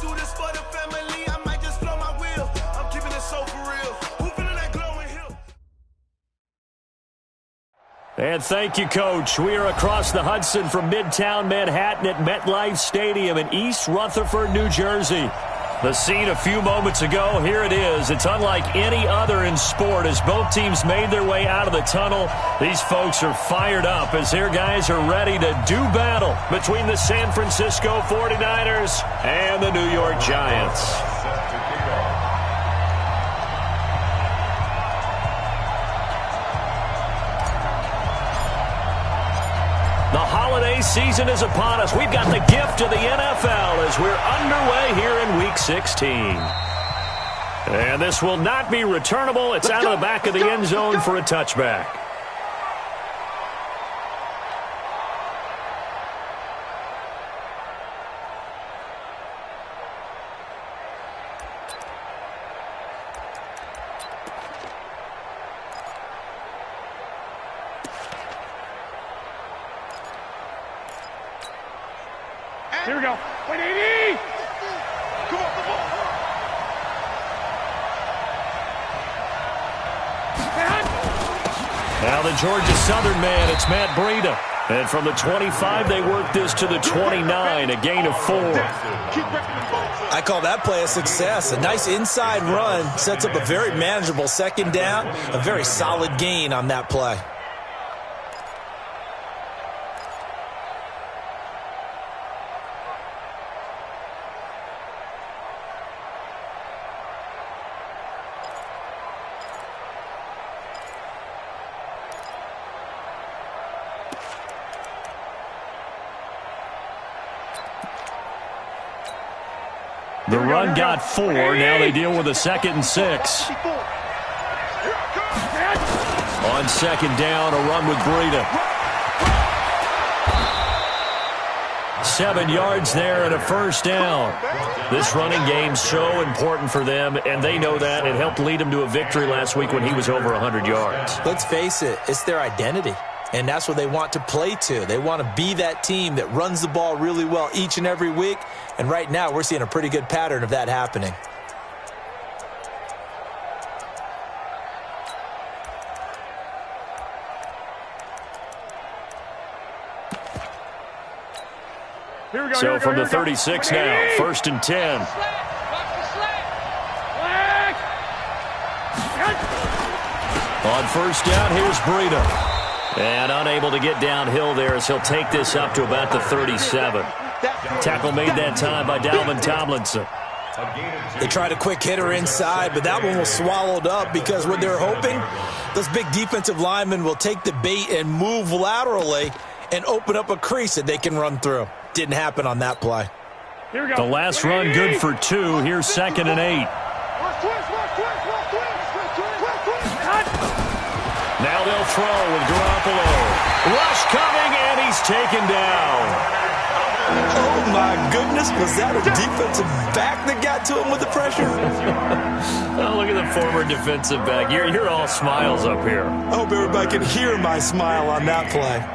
do this for the family. I might just blow my wheel. I'm keeping it so for real. Who feeling that glowing hill? And thank you, Coach. We are across the Hudson from Midtown Manhattan at MetLife Stadium in East Rutherford, New Jersey. The scene a few moments ago, here it is. It's unlike any other in sport as both teams made their way out of the tunnel. These folks are fired up as their guys are ready to do battle between the San Francisco 49ers and the New York Giants. The holiday season is upon us. We've got the gift of the NFL as we're underway here in Week 16. And this will not be returnable. It's out of the back of the end zone for a touchback. Here we go. 180! Come on, come on. Now the Georgia Southern man, it's Matt Breida. And from the 25, they work this to the 29, a gain of 4. I call that play a success. A nice inside run sets up a very manageable second down, a very solid gain on that play. The run got 4. Now they deal with a 2nd and 6. On second down, a run with Breida. 7 yards there and a first down. This running game's so important for them, and they know that. It helped lead them to a victory last week when he was over 100 yards. Let's face it, it's their identity. And that's what they want to play to. They want to be that team that runs the ball really well each and every week. And right now, we're seeing a pretty good pattern of that happening. Here we go, So from the 36 now, 1st and 10. On first down, here's Breida. And unable to get downhill there as he'll take this up to about the 37. Tackle made that time by Dalvin Tomlinson. They tried a quick hitter inside, but that one was swallowed up because what they're hoping, those big defensive linemen will take the bait and move laterally and open up a crease that they can run through. Didn't happen on that play. Here we go. The last run good for 2. Here's 2nd and 8. Now they'll throw with Garoppolo. Rush coming, and he's taken down. Oh, my goodness. Was that a defensive back that got to him with the pressure? Oh, look at the former defensive back. You're all smiles up here. I hope everybody can hear my smile on that play.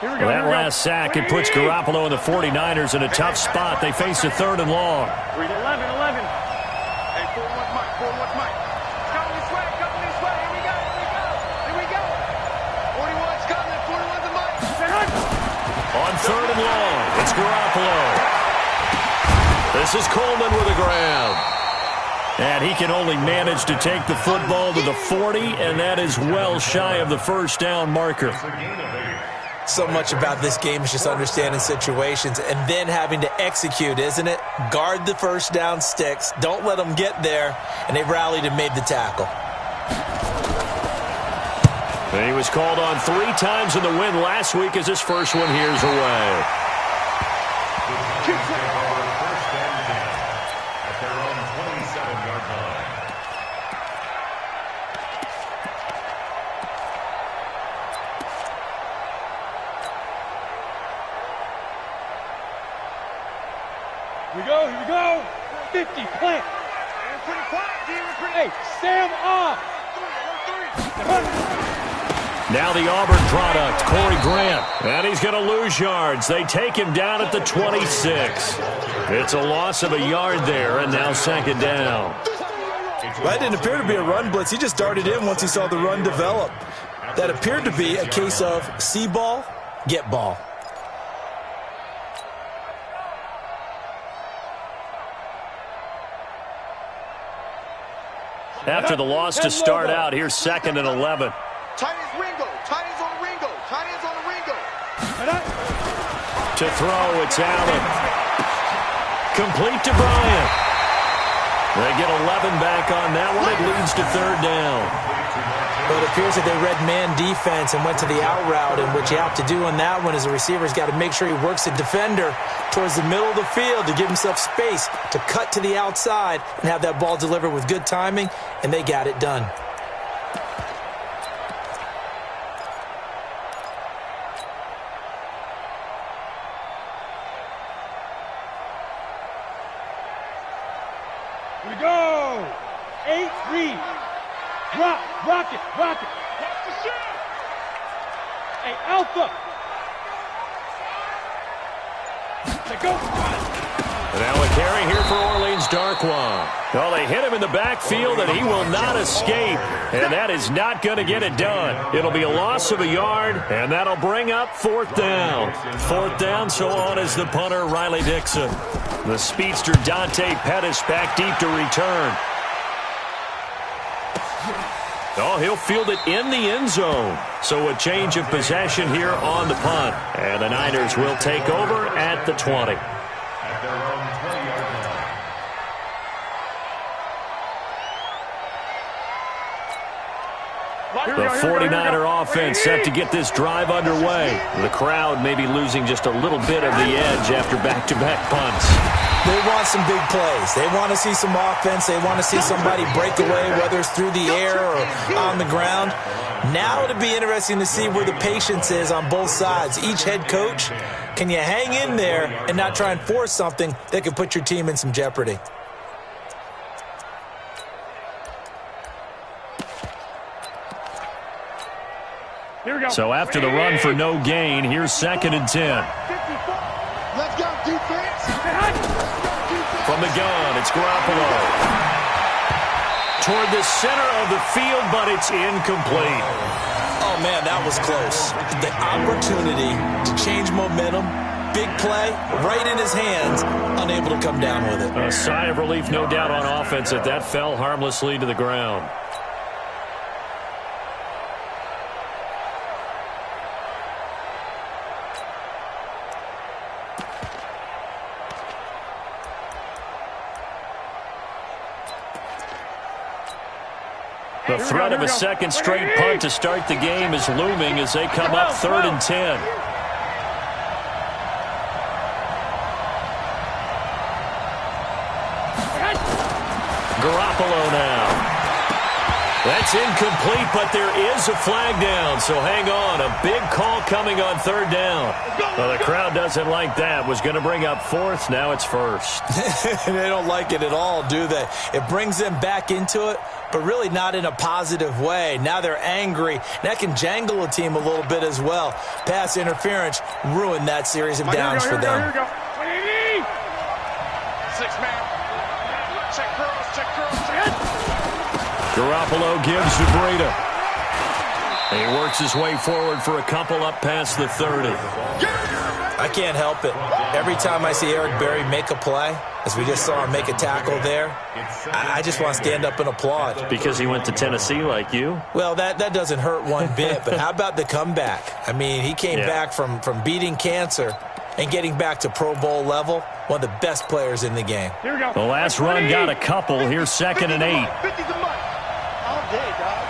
Well, that last sack, it puts Garoppolo and the 49ers in a tough spot. They face a 3rd and long. 11. Hey, 4-1 Mike, 4-1 Mike. Coming this way, here we go. 41's coming, 41's the Mike. On 3rd and long, it's Garoppolo. This is Coleman with a grab. And he can only manage to take the football to the 40, and that is well shy of the first down marker. So much about this game is just understanding situations and then having to execute, isn't it? Guard the first down sticks. Don't let them get there. And they rallied and made the tackle. He was called on 3 times in the win last week as his first one here's away. Here we go. 50, plant. Hey, Sam off. Now the Auburn product, Corey Grant. And he's going to lose yards. They take him down at the 26. It's a loss of a yard there, and now second down. That didn't appear to be a run blitz. He just darted in once he saw the run develop. That appeared to be a case of see ball, get ball. After the loss to start out, here's 2nd and 11. Tight ends Ringo. Tight ends on Ringo. Tight ends on Ringo. To throw, it's Allen. Complete to Bryant. They get 11 back on that one. It leads to 3rd down. Well, it appears that they read man defense and went to the out route, and what you have to do on that one is the receiver's got to make sure he works the defender towards the middle of the field to give himself space to cut to the outside and have that ball delivered with good timing, and they got it done. We go. 8 read. Rock it. Hey, Alpha. Let go. Now a carry here for Orleans Darkwa. Well, they hit him in the backfield, and he will not escape. And that is not going to get it done. It'll be a loss of a yard, and that'll bring up 4th down. 4th down, so on is the punter, Riley Dixon. The speedster Dante Pettis back deep to return. Oh, he'll field it in the end zone. So a change of possession here on the punt. And the Niners will take over at the 20. The 49er offense set to get this drive underway. The crowd may be losing just a little bit of the edge after back-to-back punts. They want some big plays. They want to see some offense. They want to see somebody break away, whether it's through the air or on the ground. Now it'll be interesting to see where the patience is on both sides. Each head coach, can you hang in there and not try and force something that could put your team in some jeopardy? Here we go. So after the run for no gain, here's 2nd and 10. Let's go, defense. From the gun, it's Garoppolo. Toward the center of the field, but it's incomplete. Oh, man, that was close. The opportunity to change momentum, big play, right in his hands, unable to come down with it. A sigh of relief, no doubt, on offense that that fell harmlessly to the ground. The threat of a second straight punt to start the game is looming as they come up 3rd and 10. Garoppolo now. That's incomplete, but there is a flag down, so hang on. A big call coming on 3rd down. Well, the crowd doesn't like that. Was going to bring up 4th, now it's 1st. They don't like it at all, do they? It brings them back into it, but really not in a positive way. Now they're angry. That can jangle a team a little bit as well. Pass interference ruined that series of downs for them. Here we go. 6-man. Check cross. Garoppolo gives to Breida. And he works his way forward for a couple up past the 30. I can't help it. Every time I see Eric Berry make a play, as we just saw him make a tackle there, I just want to stand up and applaud. Because he went to Tennessee like you? Well, that doesn't hurt one bit, but how about the comeback? I mean, he came back from beating cancer and getting back to Pro Bowl level, one of the best players in the game. Here we go. The last run got a couple. Here's 2nd and 8. 50's a month. All day, dog.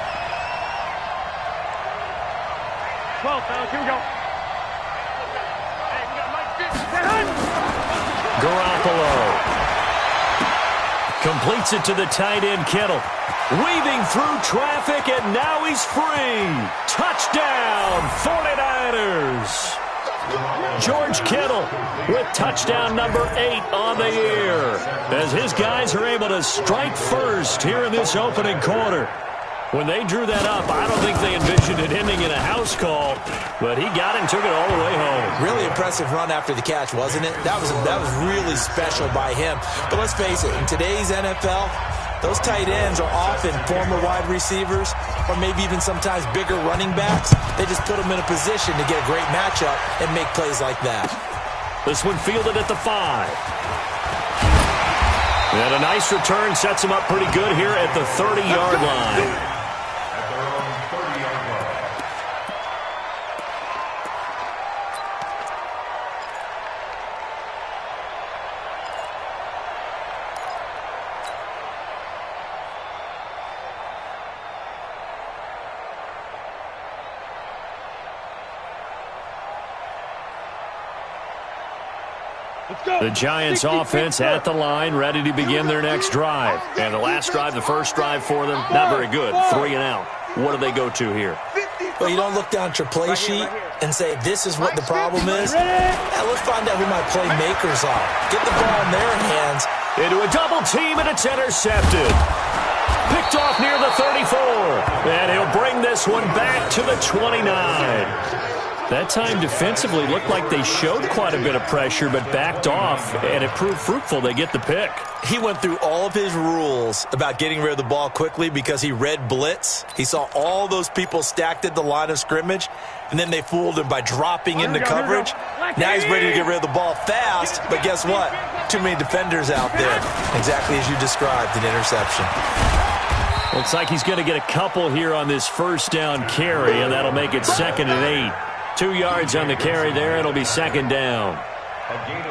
12 pounds. Here we go. Hey, we got Mike Fitz. Garoppolo completes it to the tight end, Kittle. Weaving through traffic, and now he's free. Touchdown, 49ers. George Kittle with touchdown number 8 on the year as his guys are able to strike first here in this opening quarter. When they drew that up, I don't think they envisioned it ending in a house call, but he got it and took it all the way home. Really impressive run after the catch, wasn't it? That was really special by him. But let's face it, in today's NFL, those tight ends are often former wide receivers or maybe even sometimes bigger running backs. They just put them in a position to get a great matchup and make plays like that. This one fielded at the 5. And a nice return sets him up pretty good here at the 30-yard line. The Giants offense at the line, ready to begin their next drive. And the last drive, the first drive for them, not very good. 3 and out. What do they go to here? Well, you don't look down at your play sheet and say, this is what the problem is. Yeah, let's find out who my playmakers are. Get the ball in their hands. Into a double team, and it's intercepted. Picked off near the 34. And he'll bring this one back to the 29. That time defensively looked like they showed quite a bit of pressure but backed off, and it proved fruitful. They get the pick. He went through all of his rules about getting rid of the ball quickly because he read blitz. He saw all those people stacked at the line of scrimmage, and then they fooled him by dropping into coverage. Now he's ready to get rid of the ball fast, but guess what? Too many defenders out there. Exactly as you described, an interception. Looks like he's going to get a couple here on this first down carry, and that'll make it 2nd and 8. 2 yards on the carry there. It'll be 2nd down.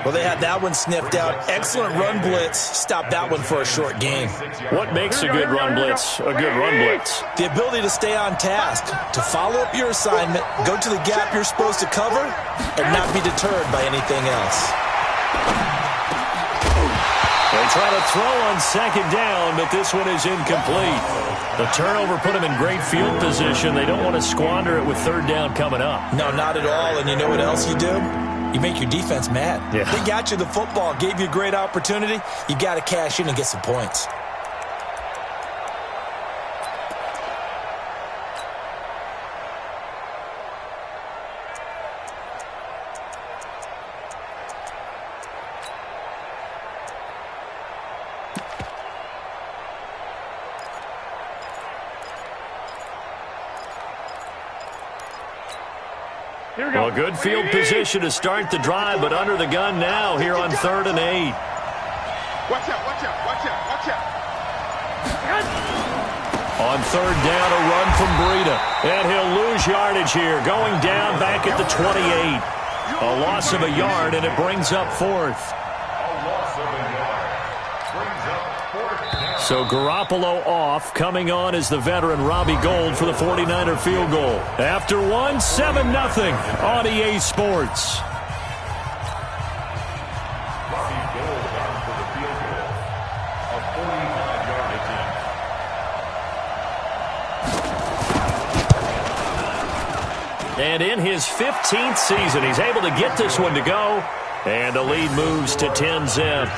Well, they had that one sniffed out. Excellent run blitz. Stop that one for a short gain. What makes a good run blitz a good run blitz? The ability to stay on task, to follow up your assignment, go to the gap you're supposed to cover, and not be deterred by anything else. They try to throw on 2nd down, but this one is incomplete. The turnover put them in great field position. They don't want to squander it with 3rd down coming up. No, not at all. And you know what else you do? You make your defense mad. Yeah. They got you the football, gave you a great opportunity. You got to cash in and get some points. Well, good field position to start the drive, but under the gun now here on 3rd and 8. Watch out, watch out, watch out, watch out. On 3rd down, a run from Breida. And he'll lose yardage here, going down back at the 28. A loss of a yard, and it brings up 4th. So Garoppolo off. Coming on is the veteran Robbie Gould for the 49er field goal. After one, 7-0 on EA Sports. And in his 15th season, he's able to get this one to go. And the lead moves to 10-zip.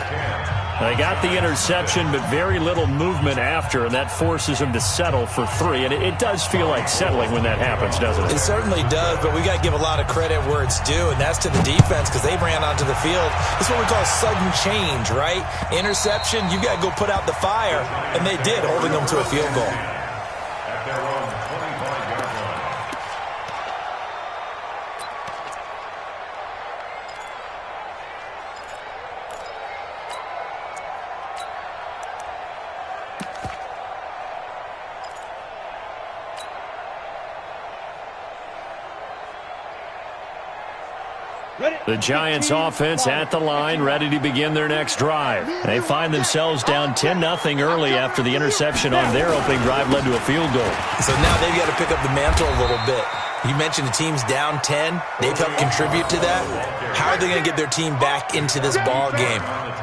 They got the interception, but very little movement after, and that forces them to settle for 3. And it does feel like settling when that happens, doesn't it? It certainly does, but we got to give a lot of credit where it's due, and that's to the defense because they ran onto the field. It's what we call sudden change, right? Interception, you got to go put out the fire, and they did, holding them to a field goal. The Giants offense at the line, ready to begin their next drive. They find themselves down 10-0 early after the interception on their opening drive led to a field goal. So now they've got to pick up the mantle a little bit. You mentioned the team's down 10. They've helped contribute to that. How are they going to get their team back into this ball game?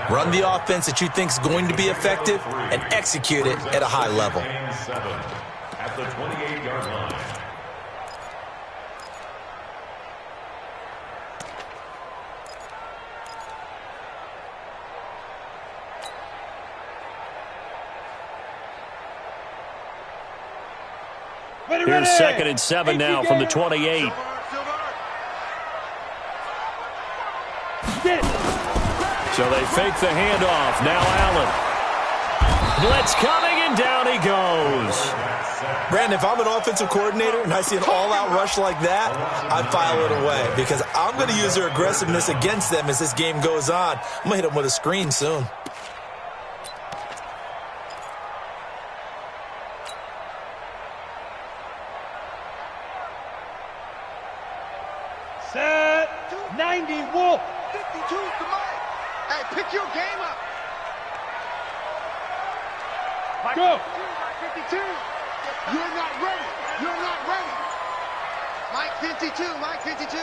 Run the offense that you think is going to be effective and execute it at a high level. At the 28-yard line. Here's 2nd and 7 now from the 28. So they fake the handoff. Now Allen. Blitz coming, and down he goes. Brandon, if I'm an offensive coordinator and I see an all-out rush like that, I file it away because I'm going to use their aggressiveness against them as this game goes on. I'm going to hit them with a screen soon. Set 90 Wolf. 52 to Mike. Hey, pick your game up. Go. 52. You're not ready. You're not ready. Mike 52. Mike 52.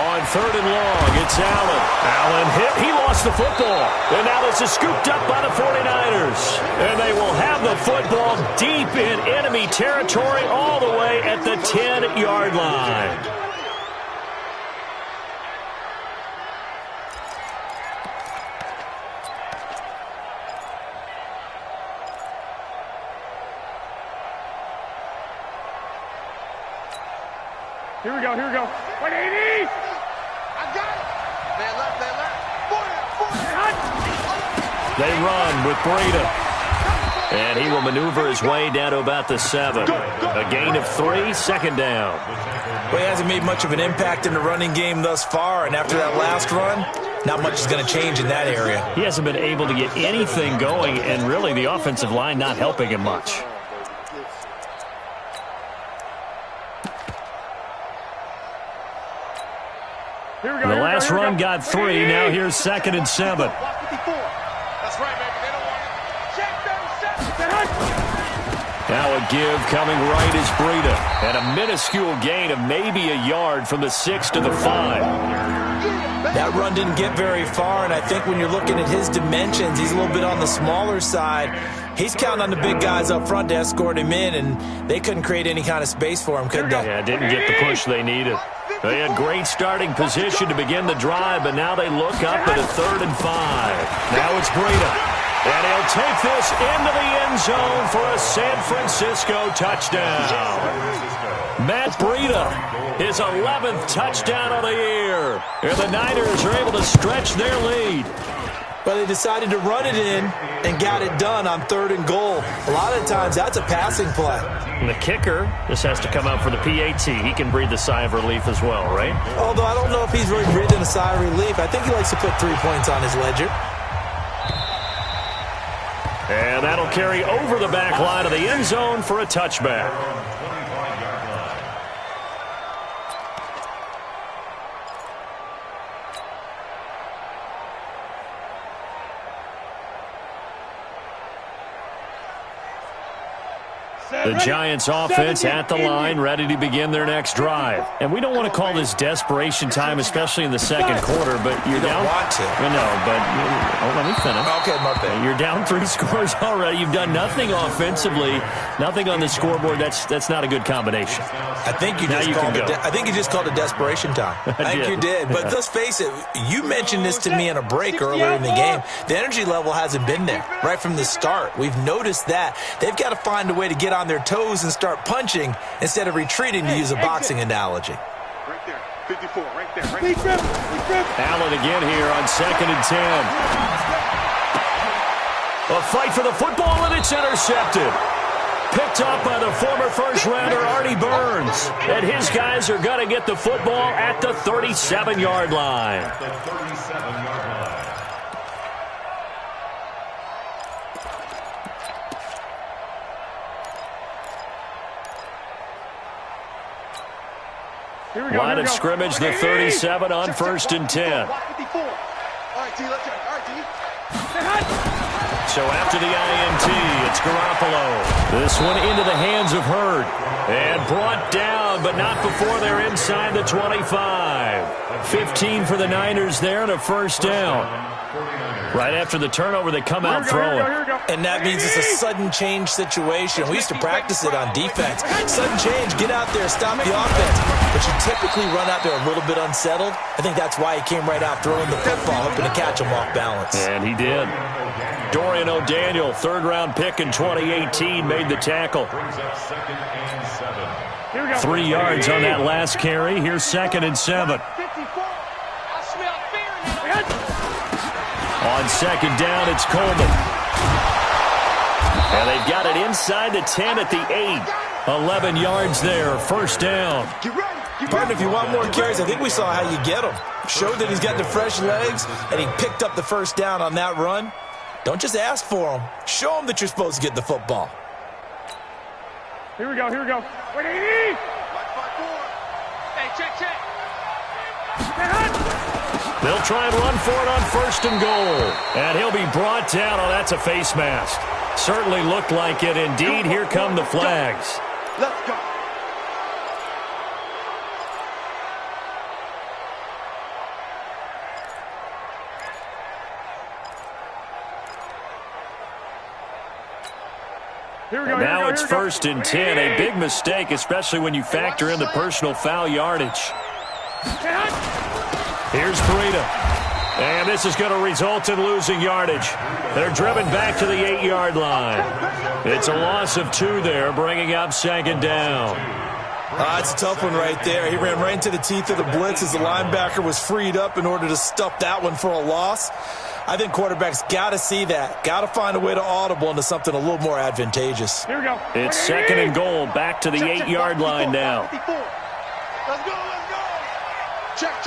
On 3rd and long, it's Allen. Allen hit. He lost the football. And now this is scooped up by the 49ers. And they will have the football deep in enemy territory all the way at the 10-yard line. Here we go. 180. I got it. They left. 40. They run with Breida. And he will maneuver his way down to about the 7. A gain of 3, 2nd down. Well, he hasn't made much of an impact in the running game thus far, and after that last run, not much is going to change in that area. He hasn't been able to get anything going, and really the offensive line not helping him much. Here we go. The last run got 3. Now here's 2nd and 7. That's right, baby. They don't want it. Check those 7. Now a give coming right is Breida. And a minuscule gain of maybe a yard from the 6 to the 5. That run didn't get very far, and I think when you're looking at his dimensions, he's a little bit on the smaller side. He's counting on the big guys up front to escort him in, and they couldn't create any kind of space for him, could they? Yeah, didn't get the push they needed. They had great starting position to begin the drive, but now they look up at a 3rd and 5. Now it's Breida. And he'll take this into the end zone for a San Francisco touchdown. Matt Breida, his 11th touchdown of the year. And the Niners are able to stretch their lead. But they decided to run it in and got it done on 3rd and goal. A lot of times that's a passing play. And the kicker, this has to come out for the PAT. He can breathe a sigh of relief as well, right? Although I don't know if he's really breathing a sigh of relief. I think he likes to put 3 points on his ledger. And that'll carry over the back line of the end zone for a touchback. The Giants offense at the line, ready to begin their next drive. And we don't want to call this desperation time, especially in the 2nd quarter, but you're down. You don't want to. I know, but let me finish. Okay, my bad. You're down 3 scores already. You've done nothing offensively, nothing on the scoreboard. That's not a good combination. I think you just called it desperation time. I think you did. But let's face it, you mentioned this to me in a break earlier in the game. The energy level hasn't been there right from the start. We've noticed that. They've got to find a way to get on their toes and start punching instead of retreating, to use a boxing analogy. Right there. 54. Right there. Allen again here on 2nd and 10. A fight for the football, and it's intercepted. Picked up by the former first-rounder Artie Burns. And his guys are going to get the football at the 37-yard line. The 37-yard line. Line of scrimmage, the 37 on 1st and 10. All right, T, let's go. All right, T. So after the INT, it's Garoppolo. This one into the hands of Hurd. And brought down, but not before they're inside the 25. 15 for the Niners there and a 1st down. Right after the turnover, they come out throwing. And that means it's a sudden change situation. We used to practice it on defense. Sudden change, get out there, stop the offense. But you typically run out there a little bit unsettled. I think that's why he came right out throwing the football, hoping to catch him off balance. And he did. Dorian O'Daniel, third-round pick in 2018, made the tackle. Brings up 2nd and 7. Here we go. 3 yards on that last carry. Here's 2nd and 7. 54. I smell fear in here. On 2nd down, it's Coleman. And they've got it inside the 10 at the 8. 11 yards there, first down. Get ready. Partner, if you want more carries, I think we saw how you get him. Showed that he's got the fresh legs, and he picked up the first down on that run. Don't just ask for him. Show him that you're supposed to get the football. Here we go. 180. Mike 5-4. Hey, check. They'll try and run for it on 1st and goal. And he'll be brought down. Oh, that's a face mask. Certainly looked like it. Indeed, here come the flags. Let's go. Here we go. Now it's 1st and 10. A big mistake, especially when you factor in the personal foul yardage. Here's Breida. And this is going to result in losing yardage. They're driven back to the 8-yard line. It's a loss of 2 there, bringing up 2nd down. It's a tough one right there. He ran right into the teeth of the blitz as the linebacker was freed up in order to stuff that one for a loss. I think quarterbacks got to see that. Got to find a way to audible into something a little more advantageous. Here we go. It's 2nd and goal, back to the 8-yard line now. 54. Let's go. Check.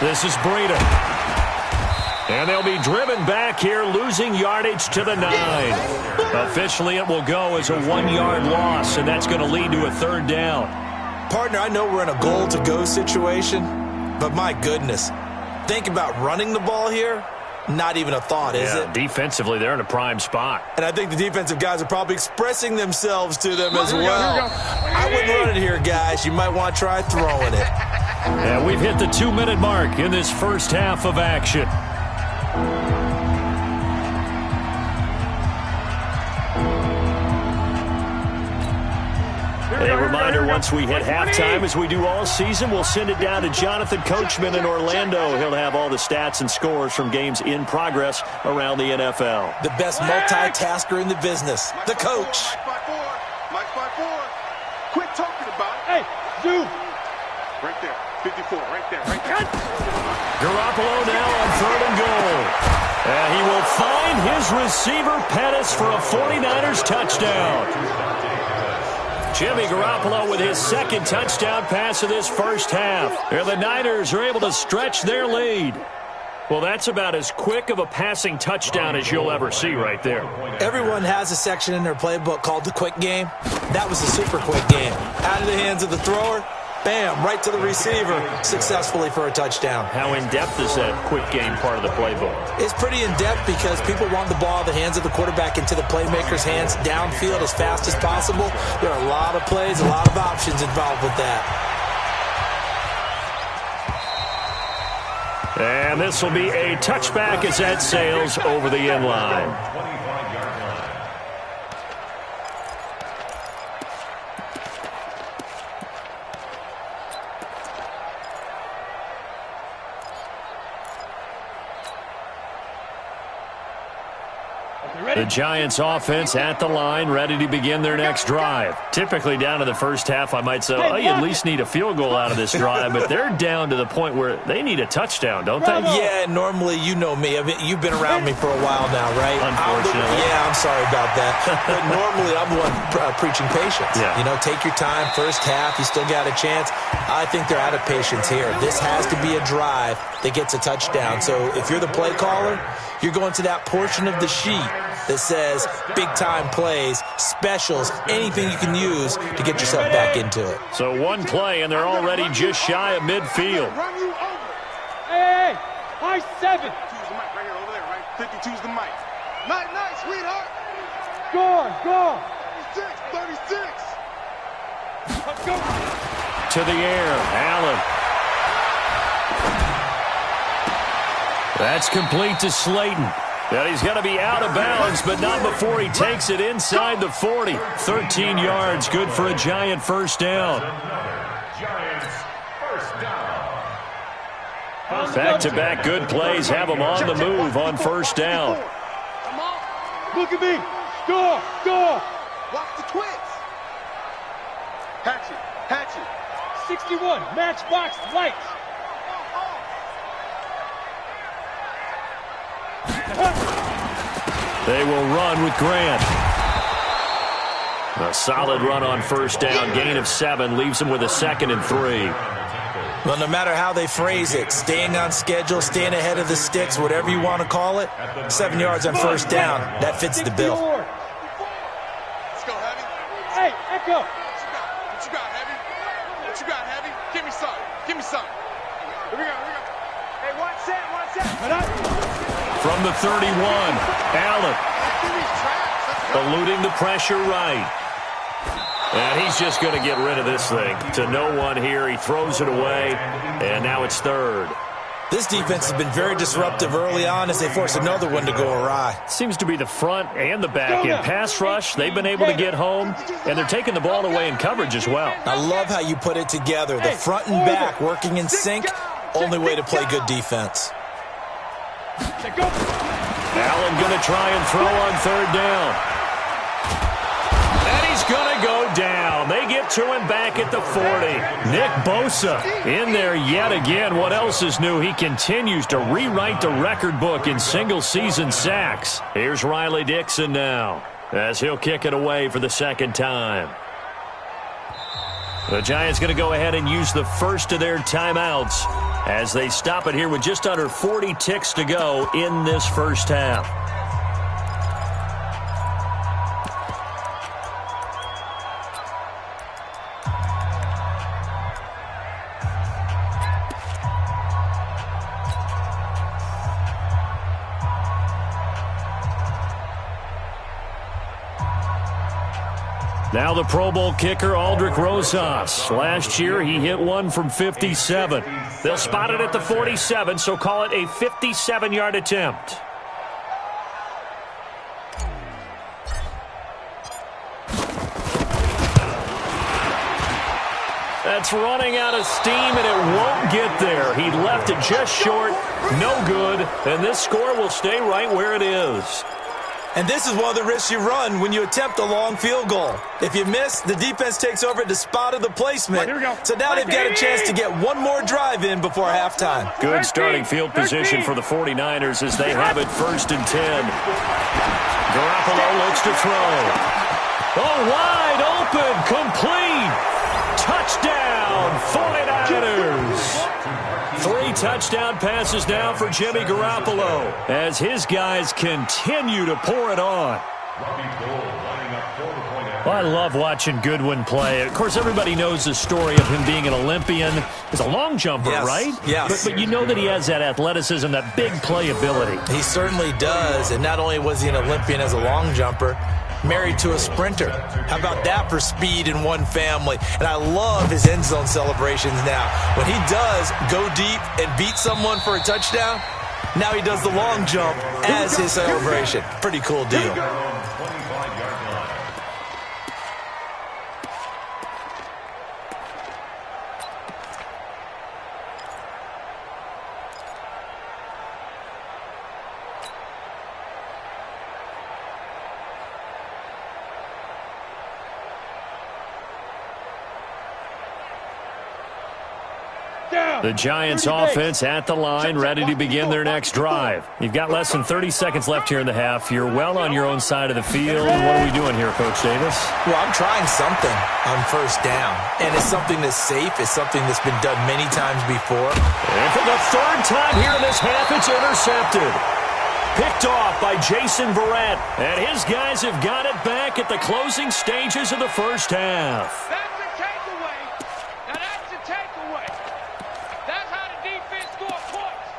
This is Breida. And they'll be driven back here, losing yardage to the 9. Officially, it will go as a 1-yard loss, and that's going to lead to a 3rd down. Partner, I know we're in a goal-to-go situation, but my goodness. Think about running the ball here. Not even a thought, is it? Defensively, they're in a prime spot. And I think the defensive guys are probably expressing themselves to them as well. I wouldn't run it here, guys. You might want to try throwing it. And we've hit the 2-minute mark in this first half of action. A reminder, once we hit halftime, as we do all season, we'll send it down to Jonathan Coachman in Orlando. He'll have all the stats and scores from games in progress around the NFL. The best multitasker in the business, the coach. Mike 5-4. Quit talking about it. Hey, zoom. Right there. 54. Right there. Garoppolo now on 3rd and goal. And he will find his receiver, Pettis, for a 49ers touchdown. Jimmy Garoppolo with his 2nd touchdown pass of this first half. And the Niners are able to stretch their lead. Well, that's about as quick of a passing touchdown as you'll ever see right there. Everyone has a section in their playbook called the quick game. That was a super quick game. Out of the hands of the thrower, bam, right to the receiver, successfully for a touchdown. How in-depth is that quick game part of the playbook? It's pretty in-depth because people want the ball in the hands of the quarterback into the playmaker's hands downfield as fast as possible. There are a lot of plays, a lot of options involved with that. And this will be a touchback as that sails over the end line. 25-yard line. The Giants offense at the line, ready to begin their next drive. Typically down to the first half, I might say, oh, you at least need a field goal out of this drive, but they're down to the point where they need a touchdown, don't they? Yeah, normally, you know me. I mean, you've been around me for a while now, right? Unfortunately. I'm sorry about that. But normally, I'm the one preaching patience. Yeah. You know, take your time. First half, you still got a chance. I think they're out of patience here. This has to be a drive that gets a touchdown. So if you're the play caller, you're going to that portion of the sheet that says big-time plays, specials, anything you can use to get yourself back into it. So one play, and they're already just shy of midfield. Run you over. Hey, high 7. 52's the mic right here over there, right? 52's the mic. Night, sweetheart. Go. 36. Let's go. To the air, Allen. That's complete to Slayton. And he's going to be out of bounds, but not before he takes it inside the 40. 13 yards, good for a Giant first down. Giants first down. Back-to-back good plays have them on the move on first down. Come on. Look at me. Score. Score. Watch the twins. Hatchet. Hatchet. 61. Matchbox lights. They will run with Grant. A solid run on first down. Gain of 7 leaves them with a 2nd and 3. Well, no matter how they phrase it, staying on schedule, staying ahead of the sticks, whatever you want to call it, 7 yards on first down, that fits the bill. Let's go, Heavy. Hey, Echo. What you got, Heavy? What you got, Heavy? Give me some. Give me some. Here we go. Here we go. Hey, watch that. Watch that. From the 31, Allen eluding the pressure right. And he's just going to get rid of this thing. To no one here. He throws it away, and now it's 3rd. This defense has been very disruptive early on as they force another one to go awry. Seems to be the front and the back end. Pass rush, they've been able to get home, and they're taking the ball away in coverage as well. I love how you put it together. The front and back working in sync, only way to play good defense. Allen going to try and throw on 3rd down. And he's going to go down. They get to him back at the 40. Nick Bosa in there yet again. What else is new? He continues to rewrite the record book in single-season sacks. Here's Riley Dixon now as he'll kick it away for the 2nd time. The Giants going to go ahead and use the first of their timeouts as they stop it here with just under 40 ticks to go in this first half. Now the Pro Bowl kicker, Aldrick Rosas. Last year, he hit one from 57. They'll spot it at the 47, so call it a 57-yard attempt. That's running out of steam, and it won't get there. He left it just short, no good, and this score will stay right where it is. And this is one of the risks you run when you attempt a long field goal. If you miss, the defense takes over at the spot of the placement. Here we go. So now they've got a chance to get one more drive in before halftime. Good starting field position for the 49ers as they have it 1st and 10. Garoppolo looks to throw. Oh, wide open, complete. Touchdown, 49ers. 3 touchdown passes now for Jimmy Garoppolo as his guys continue to pour it on. Well, I love watching Goodwin play. Of course, everybody knows the story of him being an Olympian. He's a long jumper, yes, right? Yes. But you know that he has that athleticism, that big playability. He certainly does. And not only was he an Olympian as a long jumper, married to a sprinter. How about that for speed in one family? And I love his end zone celebrations now. When he does go deep and beat someone for a touchdown, now he does the long jump as his celebration. Pretty cool deal. The Giants offense at the line, ready to begin their next drive. You've got less than 30 seconds left here in the half. You're well on your own side of the field. What are we doing here, Coach Davis? Well, I'm trying something on first down. And it's something that's safe. It's something that's been done many times before. And for the 3rd time here in this half, it's intercepted. Picked off by Jason Verrett. And his guys have got it back at the closing stages of the first half. That's a takeaway. Now that's a takeaway. That's how the defense score points.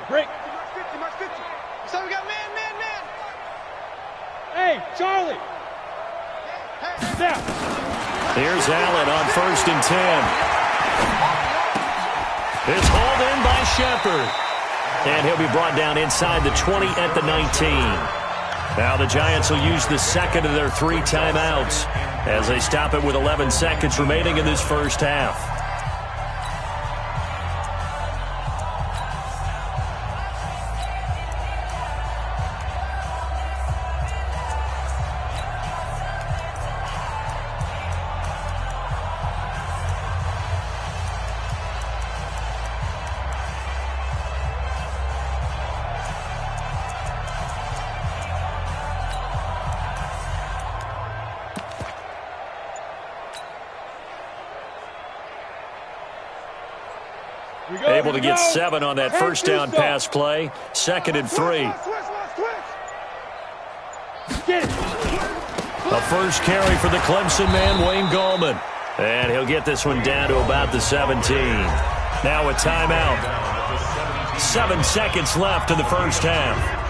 Break. March 50. So we got man. Hey, Charlie. Snap. Here's Allen on 1st and 10. It's hauled in by Shepard. And he'll be brought down inside the 20 at the 19. Now the Giants will use the 2nd of their 3 timeouts. as they stop it with 11 seconds remaining in this first half. Able to get 7 on that first down pass play. 2nd and 3. A first carry for the Clemson man, Wayne Gallman. And he'll get this one down to about the 17. Now a timeout. 7 seconds left in the first half.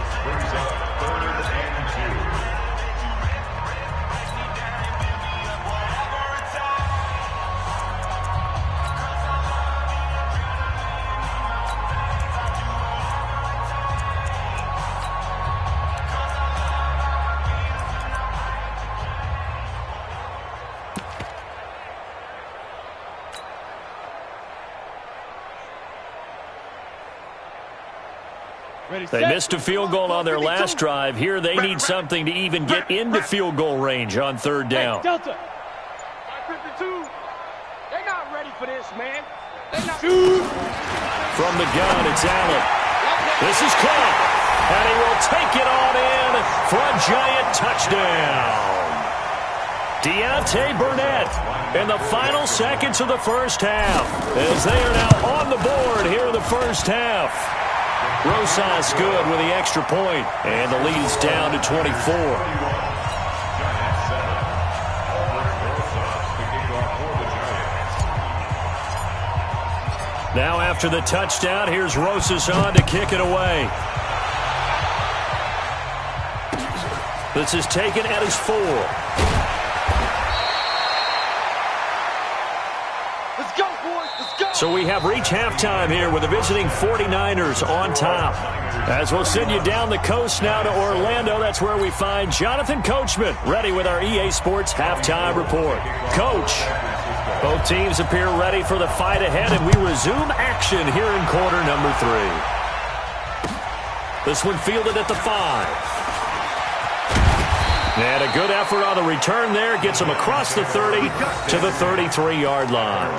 They missed a field goal on their last drive. Here they need something to even get into field goal range on 3rd down. Delta. 52. They're not ready for this, man. From the gun, it's Allen. This is caught. And he will take it on in for a giant touchdown. Deontay Burnett in the final seconds of the first half, as they are now on the board here in the first half. Rosas good with the extra point, and the lead is down to 24. Now after the touchdown, here's Rosas on to kick it away. This is taken at his 4. So we have reached halftime here with the visiting 49ers on top. As we'll send you down the coast now to Orlando, that's where we find Jonathan Coachman ready with our EA Sports Halftime Report. Coach, both teams appear ready for the fight ahead, and we resume action here in quarter number 3. This one fielded at the 5. And a good effort on the return there. Gets him across the 30 to the 33-yard line.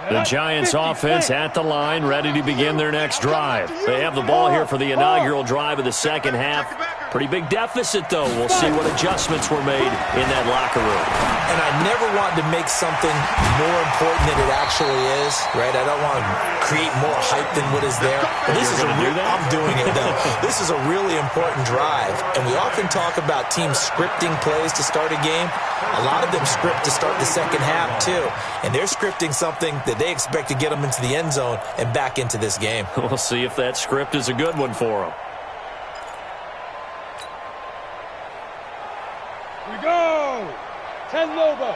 The Giants offense at the line, ready to begin their next drive. They have the ball here for the inaugural drive of the second half. Pretty big deficit, though. We'll see what adjustments were made in that locker room. And I never want to make something more important than it actually is, right? I don't want to create more hype than what is there. But this is I'm doing it, though. This is a really important drive. And we often talk about teams scripting plays to start a game. A lot of them script to start the second half, too. And they're scripting something that they expect to get them into the end zone and back into this game. We'll see if that script is a good one for them. We go! 10 Lobo.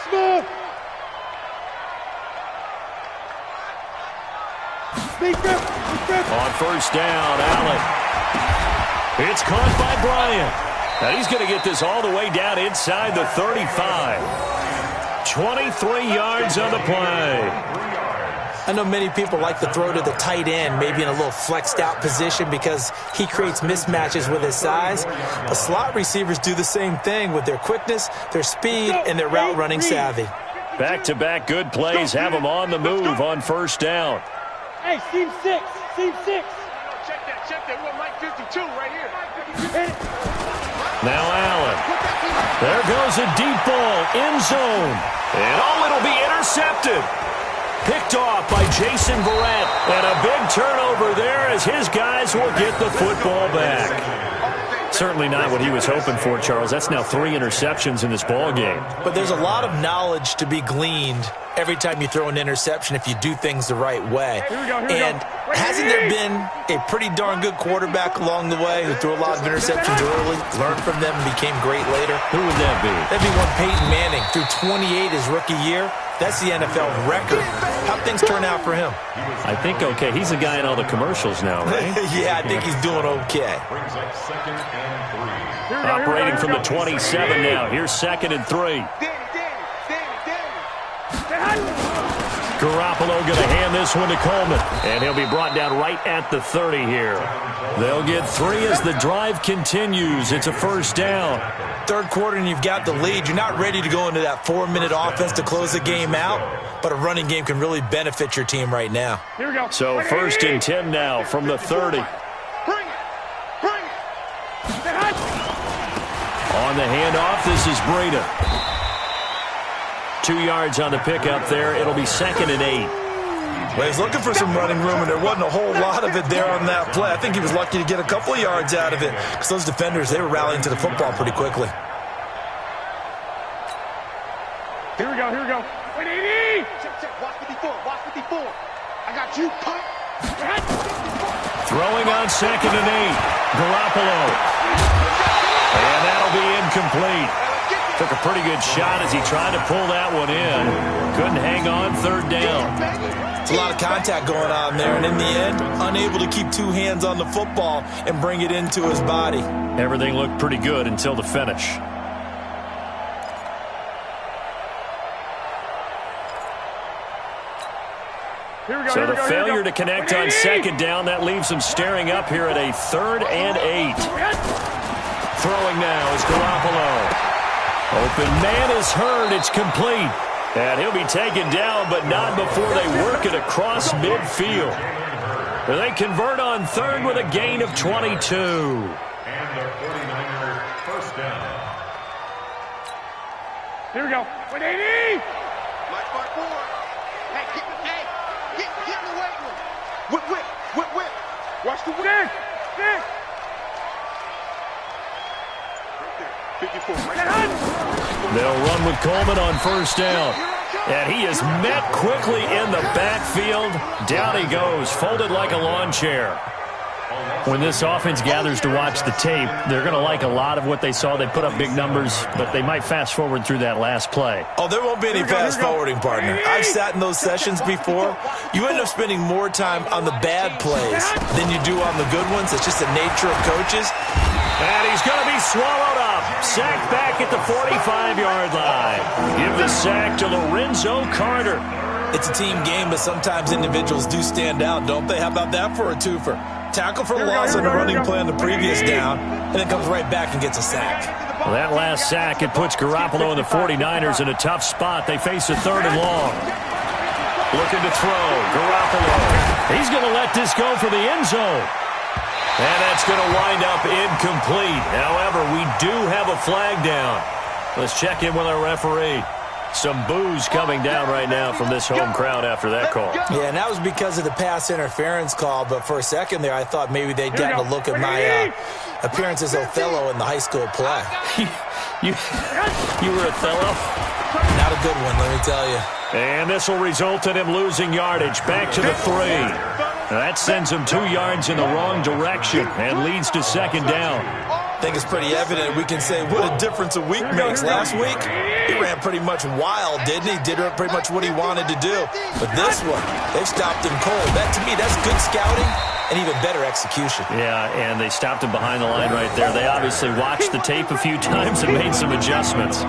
Smith. On first down, Allen. It's caught by Bryant. And he's going to get this all the way down inside the 35. 23 yards on the play. I know many people like to throw to the tight end, maybe in a little flexed out position because he creates mismatches with his size. But slot receivers do the same thing with their quickness, their speed, and their route running savvy. Back-to-back good plays have them on the move on first down. Hey, seam 6. Check that. We're Mike 52 right here. Now Allen. There goes a deep ball, end zone. And it'll be intercepted. Picked off by Jason Verrett. And a big turnover there as his guys will get the football back. Certainly not what he was hoping for, Charles. That's now 3 interceptions in this ball game. But there's a lot of knowledge to be gleaned every time you throw an interception if you do things the right way. And hasn't there been a pretty darn good quarterback along the way who threw a lot of interceptions early, learned from them, and became great later? Who would that be? That'd be one Peyton Manning. Threw 28 his rookie year. That's the NFL record. How'd things turn out for him? I think okay. He's a guy in all the commercials now, right? Yeah, I think he's doing okay. Brings up 2nd and 3. Operating from the 27 now. Here's 2nd and 3. Garoppolo going to hand this one to Coleman. And he'll be brought down right at the 30 here. They'll get 3 as the drive continues. It's a first down. Third quarter and you've got the lead. You're not ready to go into that 4-minute offense to close the game out, but a running game can really benefit your team right now. Here we go. So 1st and 10 now from the 30. Bring it. Bring it. On the handoff, this is Breida. 2 yards on the pickup there. It'll be 2nd and 8. Well, he's looking for some running room, and there wasn't a whole lot of it there on that play. I think he was lucky to get a couple of yards out of it because those defenders, they were rallying to the football pretty quickly. Here we go. Here we go. 180. Check. Watch 54. Watch 54. I got you. Punt. Throwing on 2nd and 8. Garoppolo. And that'll be incomplete. Took a pretty good shot as he tried to pull that one in. Couldn't hang on. 3rd down. It's a lot of contact going on there, and in the end, unable to keep 2 hands on the football and bring it into his body. Everything looked pretty good until the finish. Here we go. So the failure to connect on 2nd down, that leaves them staring up here at a 3rd and 8. Throwing now is Garoppolo. Open man is heard. It's complete. And he'll be taken down, but not before they work it across midfield. They convert on 3rd with a gain of 22. And the 49ers first down. Here we go. 180. March forward. Hey, get in the weight room. Whip. Watch the whip. Stick. 54. They'll run with Coleman on 1st down. And he is met quickly in the backfield. Down he goes, folded like a lawn chair. When this offense gathers to watch the tape, they're going to like a lot of what they saw. They put up big numbers, but they might fast forward through that last play. Oh, there won't be any fast forwarding, partner. I've sat in those sessions before. You end up spending more time on the bad plays than you do on the good ones. It's just the nature of coaches. And he's going to be swallowed up. Sacked back at the 45-yard line. Give the sack to Lorenzo Carter. It's a team game, but sometimes individuals do stand out, don't they? How about that for a twofer? Tackle for loss on the running play on the previous down, and then comes right back and gets a sack. Well, that last sack, it puts Garoppolo and the 49ers in a tough spot. They face a 3rd and long. Looking to throw. Garoppolo. He's going to let this go for the end zone. And that's going to wind up incomplete. However, we do have a flag down. Let's check in with our referee. Some boos coming down right now from this home crowd after that call. Yeah, and that was because of the pass interference call, but for a second there I thought maybe they'd gotten a look at my appearance as Othello in the high school play. You were Othello? Not a good one, let me tell you. And this will result in him losing yardage. Back to the 3. That sends him 2 yards in the wrong direction and leads to 2nd down. I think it's pretty evident. We can say what a difference a week makes. Last week, he ran pretty much wild, didn't he? Did pretty much what he wanted to do. But this one, they've stopped him cold. That, to me, that's good scouting and even better execution. Yeah, and they stopped him behind the line right there. They obviously watched the tape a few times and made some adjustments.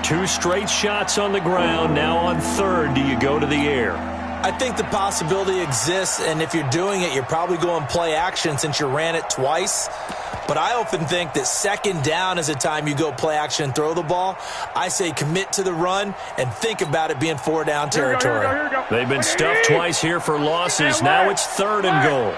2 straight shots on the ground. Now on 3rd, do you go to the air? I think the possibility exists, and if you're doing it, you're probably going play action since you ran it twice. But I often think that 2nd down is a time you go play action and throw the ball. I say commit to the run and think about it being 4 down territory. Here we go. They've been stuffed twice here for losses. Now it's 3rd and goal.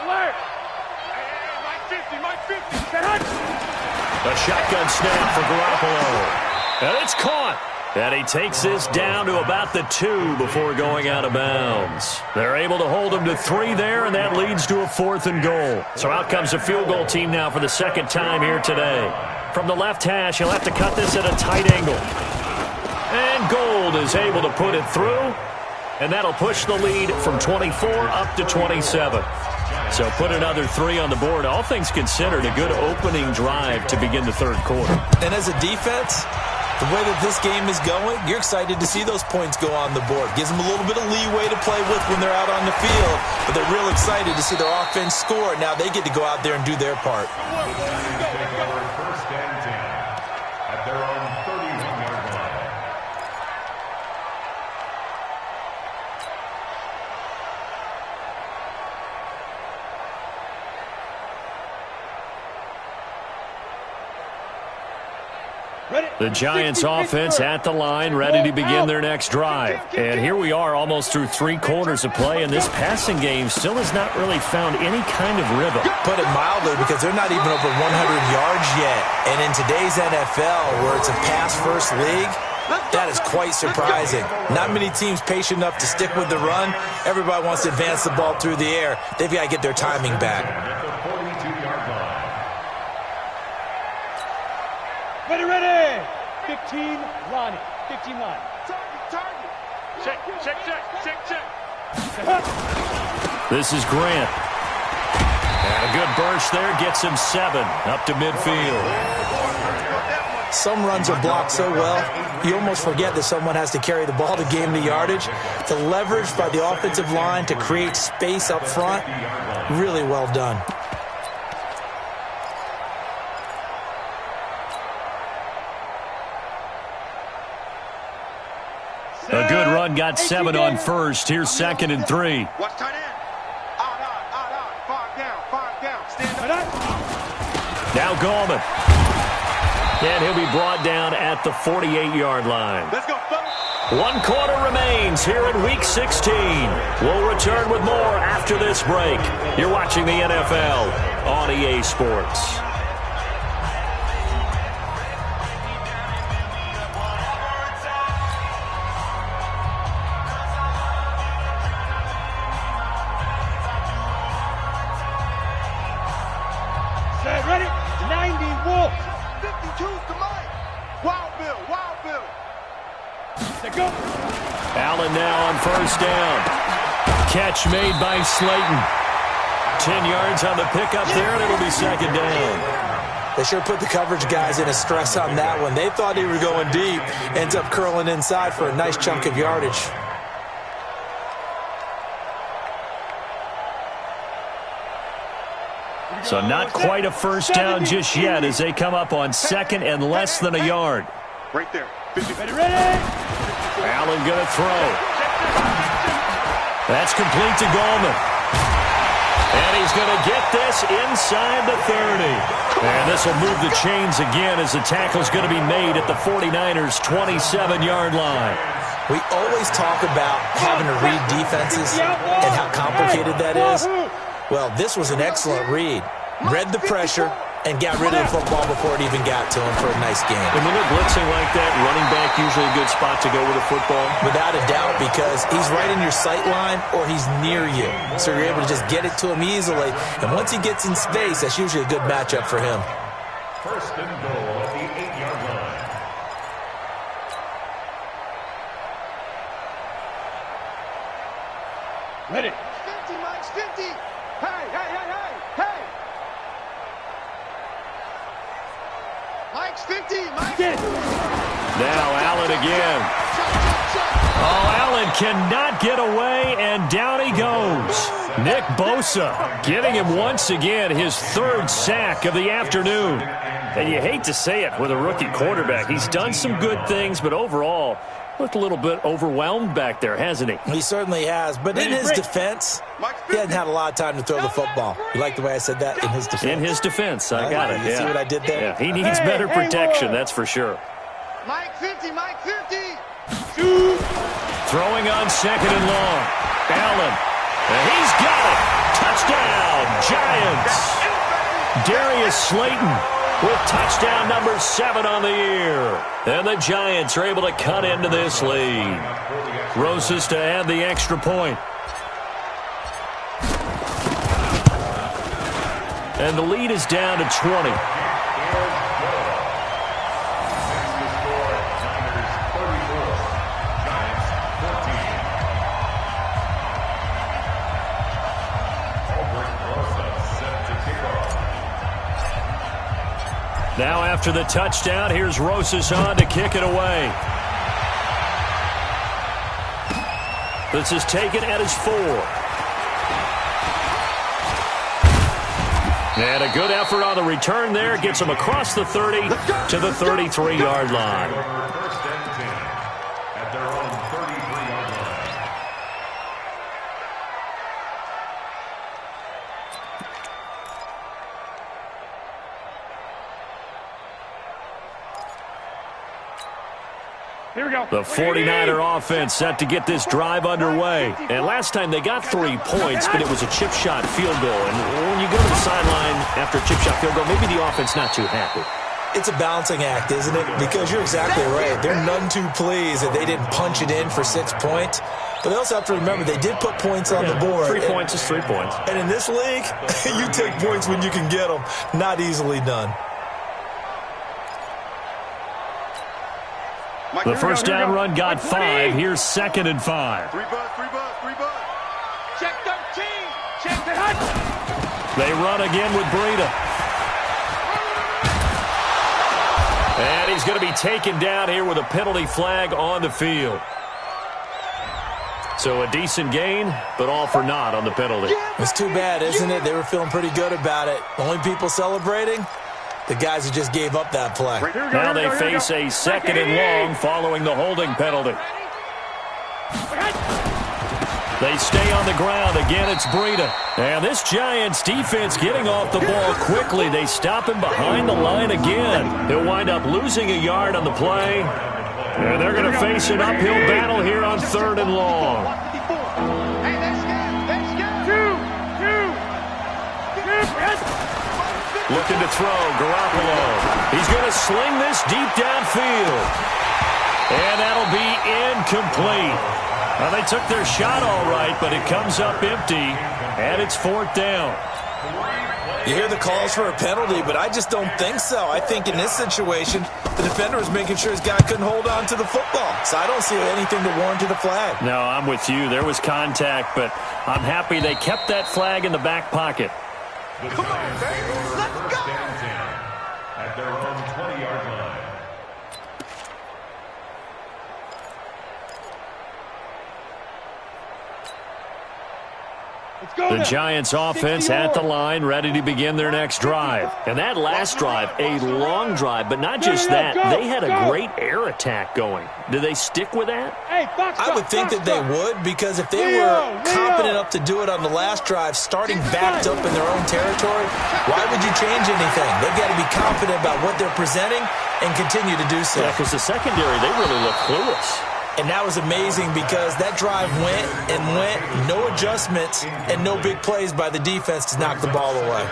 A shotgun snap for Garoppolo. And it's caught. And he takes this down to about the 2 before going out of bounds. They're able to hold him to 3 there, and that leads to a 4th and goal. So out comes the field goal team now for the second time here today. From the left hash, he'll have to cut this at a tight angle. And Gold is able to put it through, and that'll push the lead from 24 up to 27. So put another 3 on the board. All things considered, a good opening drive to begin the third quarter. And as a defense, the way that this game is going, you're excited to see those points go on the board. Gives them a little bit of leeway to play with when they're out on the field, but they're real excited to see their offense score. Now they get to go out there and do their part. Take over 1st and 10 at their own 31-yard line. The Giants offense at the line, ready to begin their next drive. And here we are almost through 3 quarters of play, and this passing game still has not really found any kind of rhythm. Put it mildly, because they're not even over 100 yards yet. And in today's NFL, where it's a pass-first league, that is quite surprising. Not many teams patient enough to stick with the run. Everybody wants to advance the ball through the air. They've got to get their timing back. At the 42-yard line. Ready. 15, Lonnie. 15 line. Target. Check. This is Grant. And a good burst there gets him 7 up to midfield. Some runs are blocked so well, you almost forget that someone has to carry the ball to gain the yardage. The leverage by the offensive line to create space up front, really well done. A good run got 7 on first. Here's 2nd and 3. Watch tight end. Out. 5 down. Stand up. Now Gallman. And he'll be brought down at the 48-yard line. Let's go, fellas. 1 quarter remains here in Week 16. We'll return with more after this break. You're watching the NFL on EA Sports. Ready? 90 Wolf. 52's the Mike. Wild Bill. Let's go. Allen now on first down. Catch made by Slayton. 10 yards on the pickup there, and it'll be 2nd down. They sure put the coverage guys in a stress on that one. They thought they were going deep. Ends up curling inside for a nice chunk of yardage. So not quite a first down just yet as they come up on 2nd and less than a yard. Right there. Ready. Allen going to throw. That's complete to Gallman. And he's going to get this inside the 30. And this will move the chains again as the tackle's going to be made at the 49ers' 27-yard line. We always talk about having to read defenses and how complicated that is. Well, this was an excellent read. Read the pressure and got rid of the football before it even got to him for a nice game. And when they're blitzing like that, running back usually a good spot to go with a football? Without a doubt, because he's right in your sight line or he's near you. So you're able to just get it to him easily. And once he gets in space, that's usually a good matchup for him. 1st and goal at the 8-yard line. Ready. 50, Mike's 50. Hey. Mike's 50. Now Allen again. Oh, Allen cannot get away, and down he goes. Nick Bosa getting him once again his 3rd sack of the afternoon. And you hate to say it with a rookie quarterback. He's done some good things, but overall looked a little bit overwhelmed back there, hasn't he? He certainly has. But in his defense, he hasn't had a lot of time to throw the football. You like the way I said that? In his defense. In his defense. I got it. You see what I did there? Yeah, he needs better protection, that's for sure. Mike 50. Throwing on 2nd and long. Allen. And he's got it. Touchdown, Giants. Darius Slayton with touchdown number 7 on the year. And the Giants are able to cut into this lead. Rosas to add the extra point. And the lead is down to 20. Now after the touchdown, here's Rosas on to kick it away. This is taken at his 4. And a good effort on the return there. Gets him across the 30 to the 33-yard line. First and 10 at their own 33-yard line. Here we go. The 49er offense set to get this drive underway. And last time they got 3 points, but it was a chip shot field goal. And when you go to the sideline after a chip shot field goal, maybe the offense not too happy. It's a balancing act, isn't it? Because you're exactly right. They're none too pleased that they didn't punch it in for 6 points. But they also have to remember they did put points on the board. 3 points is 3 points. And in this league, you take points when you can get them. Not easily done. The first down run got 5. Here's 2nd and 5. 3 bud. Check 13. Check the hut. They run again with Breida. And he's going to be taken down here with a penalty flag on the field. So a decent gain, but all for naught on the penalty. It's too bad, isn't it? They were feeling pretty good about it. Only people celebrating? The guys who just gave up that play. Now they face a 2nd and long following the holding penalty. They stay on the ground. Again, it's Breida. And this Giants defense getting off the ball quickly. They stop him behind the line again. He'll wind up losing a yard on the play. And they're going to face an uphill battle here on 3rd and long. Hey, let's go. Looking to throw, Garoppolo. He's going to sling this deep downfield. And that'll be incomplete. Well, they took their shot all right, but it comes up empty, and it's 4th down. You hear the calls for a penalty, but I just don't think so. I think in this situation, the defender was making sure his guy couldn't hold on to the football. So I don't see anything to warrant the flag. No, I'm with you. There was contact, but I'm happy they kept that flag in the back pocket. Come on, baby. Let's go. First and 10 at their own 20-yard line. The Giants offense at the line, ready to begin their next drive. And that last drive, a long drive, but not just that. They had a great air attack going. Do they stick with that? I would think that they would, because if they were confident enough to do it on the last drive, starting backed up in their own territory, why would you change anything? They've got to be confident about what they're presenting and continue to do so. Yeah, because the secondary, they really look clueless. And that was amazing because that drive went and went, no adjustments, and no big plays by the defense to knock the ball away.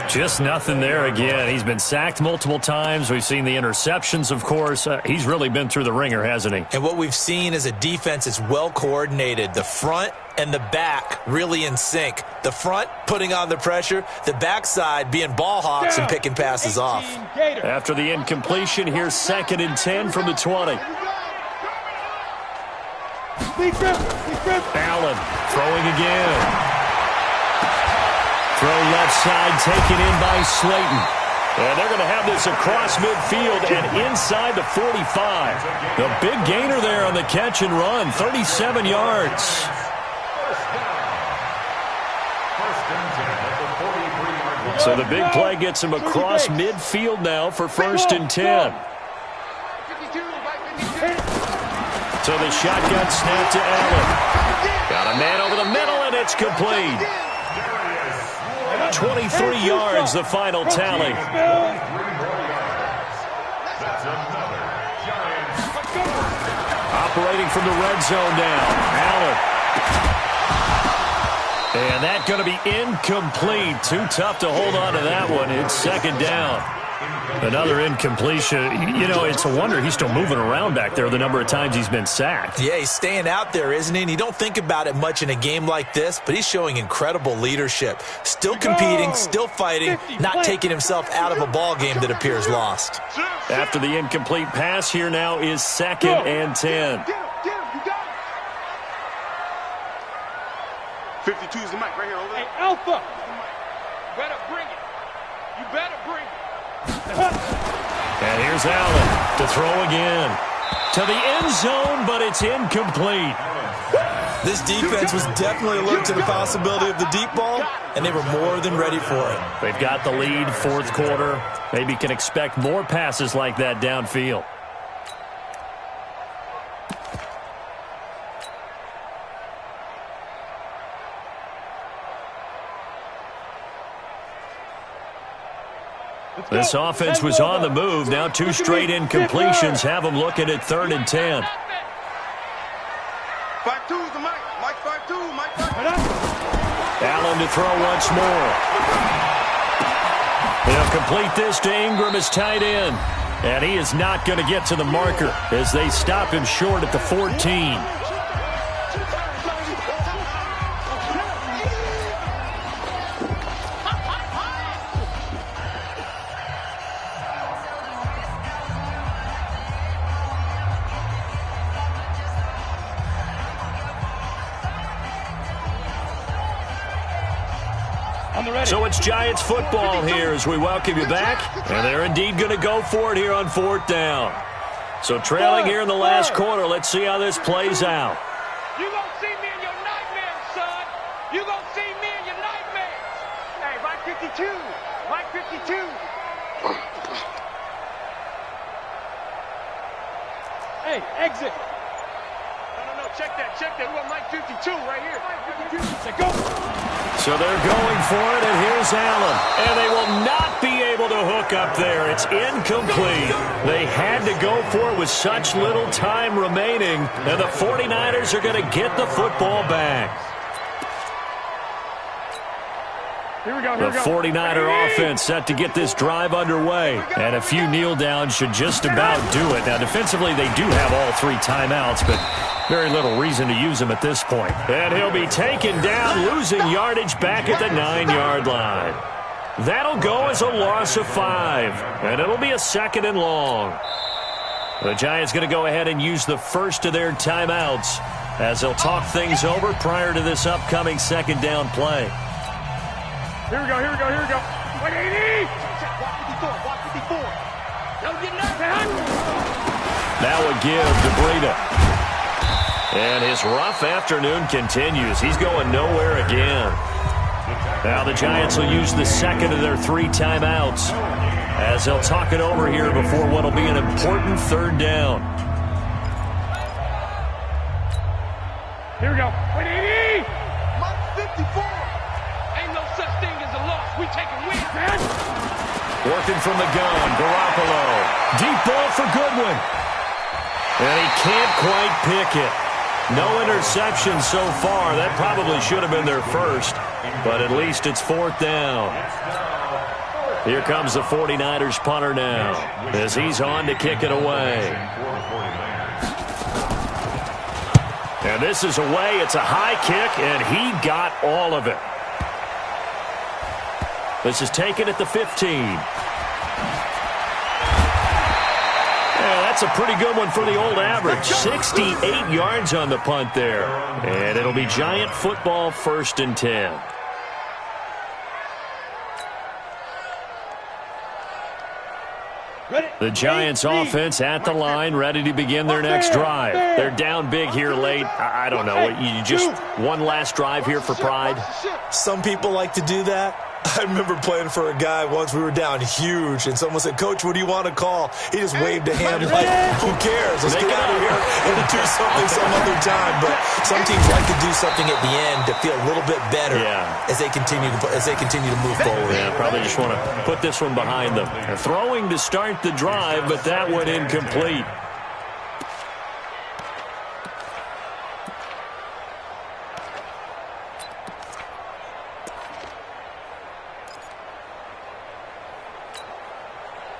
Just nothing there again. He's been sacked multiple times. We've seen the interceptions, of course. He's really been through the ringer, hasn't he? And what we've seen is a defense that's well coordinated. The front and the back really in sync. The front putting on the pressure, the backside being ball hawks and picking passes off. After the incompletion, here's 2nd and 10 from the 20. Allen throwing again. Throw left side taken in by Slayton. And they're going to have this across midfield and inside the 45. The big gainer there on the catch and run, 37 yards. So the big play gets him across midfield now for 1st and 10. So the shotgun snap to Allen. Got a man over the middle, and it's complete. 23 yards, the final tally. Operating from the red zone now. Allen. And that's going to be incomplete. Too tough to hold on to that one. It's 2nd down. Another incompletion. You know, it's a wonder he's still moving around back there the number of times he's been sacked. Yeah, he's staying out there, isn't he? And you don't think about it much in a game like this, but he's showing incredible leadership. Still competing, still fighting, not taking himself out of a ball game that appears lost. After the incomplete pass, here now is 2nd and 10. Get him, you got it. 52 is the mic right here, over there. Hey, Alpha. You better bring it. You better bring it. And here's Allen to throw again. To the end zone, but it's incomplete. This defense was definitely alert to the possibility of the deep ball, and they were more than ready for it. They've got the lead, fourth quarter. Maybe can expect more passes like that downfield. This offense was on the move. Now 2 straight incompletions have them looking at 3rd and 10. 5-2 is the mic. Mike 5-2. Mike 5-2. Allen to throw once more. They'll complete this to Ingram as tight end. And he is not going to get to the marker as they stop him short at the 14. So it's Giants football here as we welcome you back. And they're indeed going to go for it here on 4th down. So trailing here in the last quarter. Let's see how this plays out. You gonna see me in your nightmares, son. You gonna see me in your nightmares. Hey, Mike 52. Mike 52. Hey, exit. No. Check that. We got Mike 52 right here. Mike 52. Say go. So they're going for it, and here's Allen. And they will not be able to hook up there. It's incomplete. They had to go for it with such little time remaining. And the 49ers are going to get the football back. Here we go. The 49er offense set to get this drive underway. And a few kneel downs should just about do it. Now, defensively, they do have all 3 timeouts, but very little reason to use them at this point. And he'll be taken down, losing yardage back at the 9-yard line. That'll go as a loss of 5. And it'll be a 2nd and long. The Giants going to go ahead and use the first of their timeouts as they'll talk things over prior to this upcoming 2nd down play. Here we go. 180. Walk 54. Don't get nervous. That would give to Breida. And his rough afternoon continues. He's going nowhere again. Now the Giants will use the 2nd of their 3 timeouts as they'll talk it over here before what will be an important 3rd down. Here we go. 180. Mike 54. Ain't no such thing as a loss. We taking wins. Working from the gun, Garoppolo. Deep ball for Goodwin. And he can't quite pick it. No interception so far. That probably should have been their first, but at least it's 4th down. Here comes the 49ers punter now as he's on to kick it away. And this is away. It's a high kick, and he got all of it. This is taken at the 15. That's a pretty good one for the old average. 68 yards on the punt there. And it'll be Giant football, 1st and 10. The Giants offense at the line, ready to begin their next drive. They're down big here late. I don't know. You just one last drive here for pride? Some people like to do that. I remember playing for a guy once. We were down huge, and someone said, "Coach, what do you want to call?" He just waved a hand like, "Who cares? Let's get out of here and do something some other time." But some teams like to do something at the end to feel a little bit better as they continue to move forward. Yeah, probably just want to put this one behind them. They're throwing to start the drive, but that one incomplete.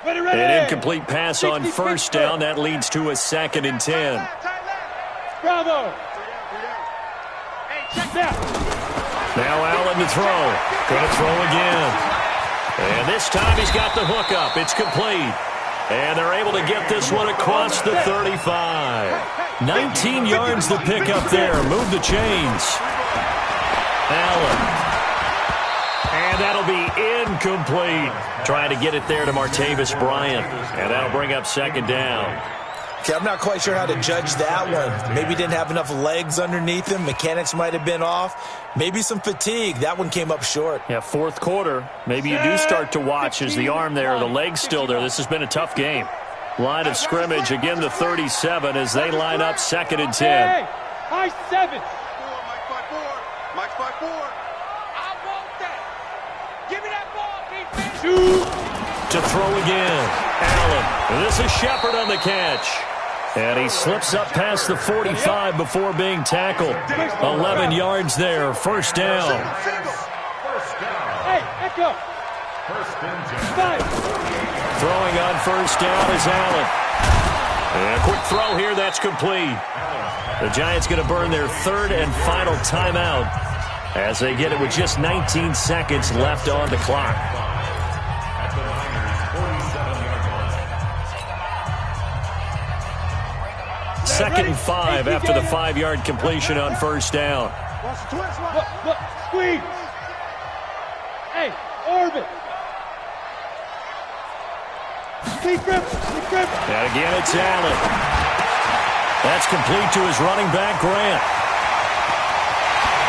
An incomplete pass on first down. That leads to a 2nd and 10. Bravo. Now Allen to throw. Going to throw again. And this time he's got the hook up. It's complete. And they're able to get this one across the 35. 19 yards to pick up there. Move the chains. Allen. And that'll be incomplete. Trying to get it there to Martavis Bryant. And that'll bring up 2nd down. Okay, I'm not quite sure how to judge that one. Maybe didn't have enough legs underneath him. Mechanics might have been off. Maybe some fatigue. That one came up short. Yeah, 4th quarter. Maybe you do start to watch as the arm there, the leg's still there. This has been a tough game. Line of scrimmage, again the 37 as they line up 2nd and 10. Hey, high 7. Mike's 5-4. I want that. Give me that ball, defense. To throw again. Allen. This is Shepard on the catch. And he slips up past the 45 before being tackled. 11 yards there. 1st down. Hey, echo. 5. Throwing on 1st down is Allen. And a quick throw here. That's complete. The Giants going to burn their 3rd and final timeout as they get it with just 19 seconds left on the clock. 2nd and 5 after the 5-yard completion on 1st down. Look, squeeze. Hey, orbit. Keep grip. And again, it's Allen. That's complete to his running back, Grant.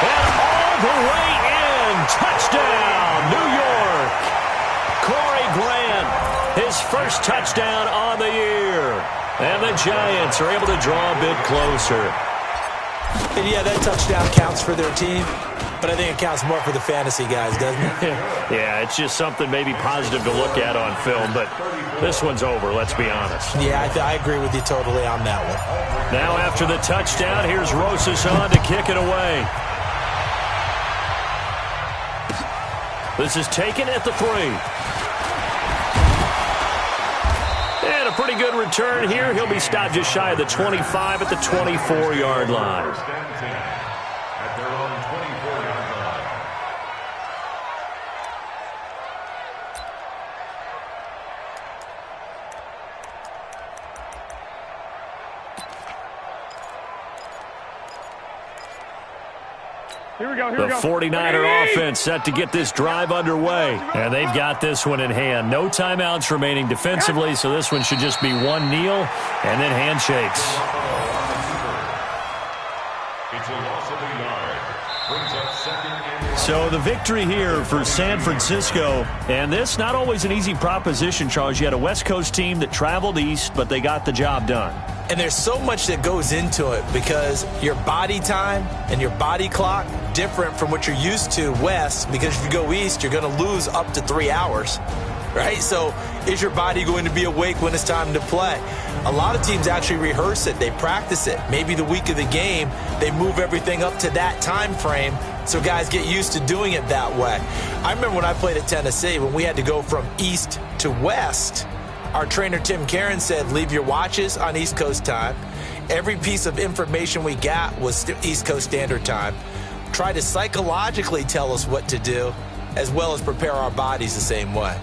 And all the way in. Touchdown, New York. Corey Grant, his first touchdown on the year. And the Giants are able to draw a bit closer. And yeah, that touchdown counts for their team, but I think it counts more for the fantasy guys, doesn't it? Yeah, it's just something maybe positive to look at on film, but this one's over, let's be honest. Yeah, I agree with you totally on that one. Now after the touchdown, here's Rosas on to kick it away. This is taken at the 3. And a pretty good return here. He'll be stopped just shy of the 25 at the 24-yard line. At their own 24-yard line. Here we go. The 49er offense set to get this drive underway. And they've got this one in hand. No timeouts remaining defensively, so this one should just be one kneel and then handshakes. It's a loss of a yard. Brings up 2nd and... So the victory here for San Francisco. And this not always an easy proposition, Charles. You had a West Coast team that traveled east, but they got the job done. And there's so much that goes into it because your body time and your body clock different from what you're used to west, because if you go east, you're going to lose up to 3 hours, right? So is your body going to be awake when it's time to play? A lot of teams actually rehearse it. They practice it. Maybe the week of the game, they move everything up to that time frame so guys get used to doing it that way. I remember when I played at Tennessee, when we had to go from east to west, our trainer, Tim Karen, said, leave your watches on East Coast time. Every piece of information we got was East Coast Standard Time. Try to psychologically tell us what to do, as well as prepare our bodies the same way.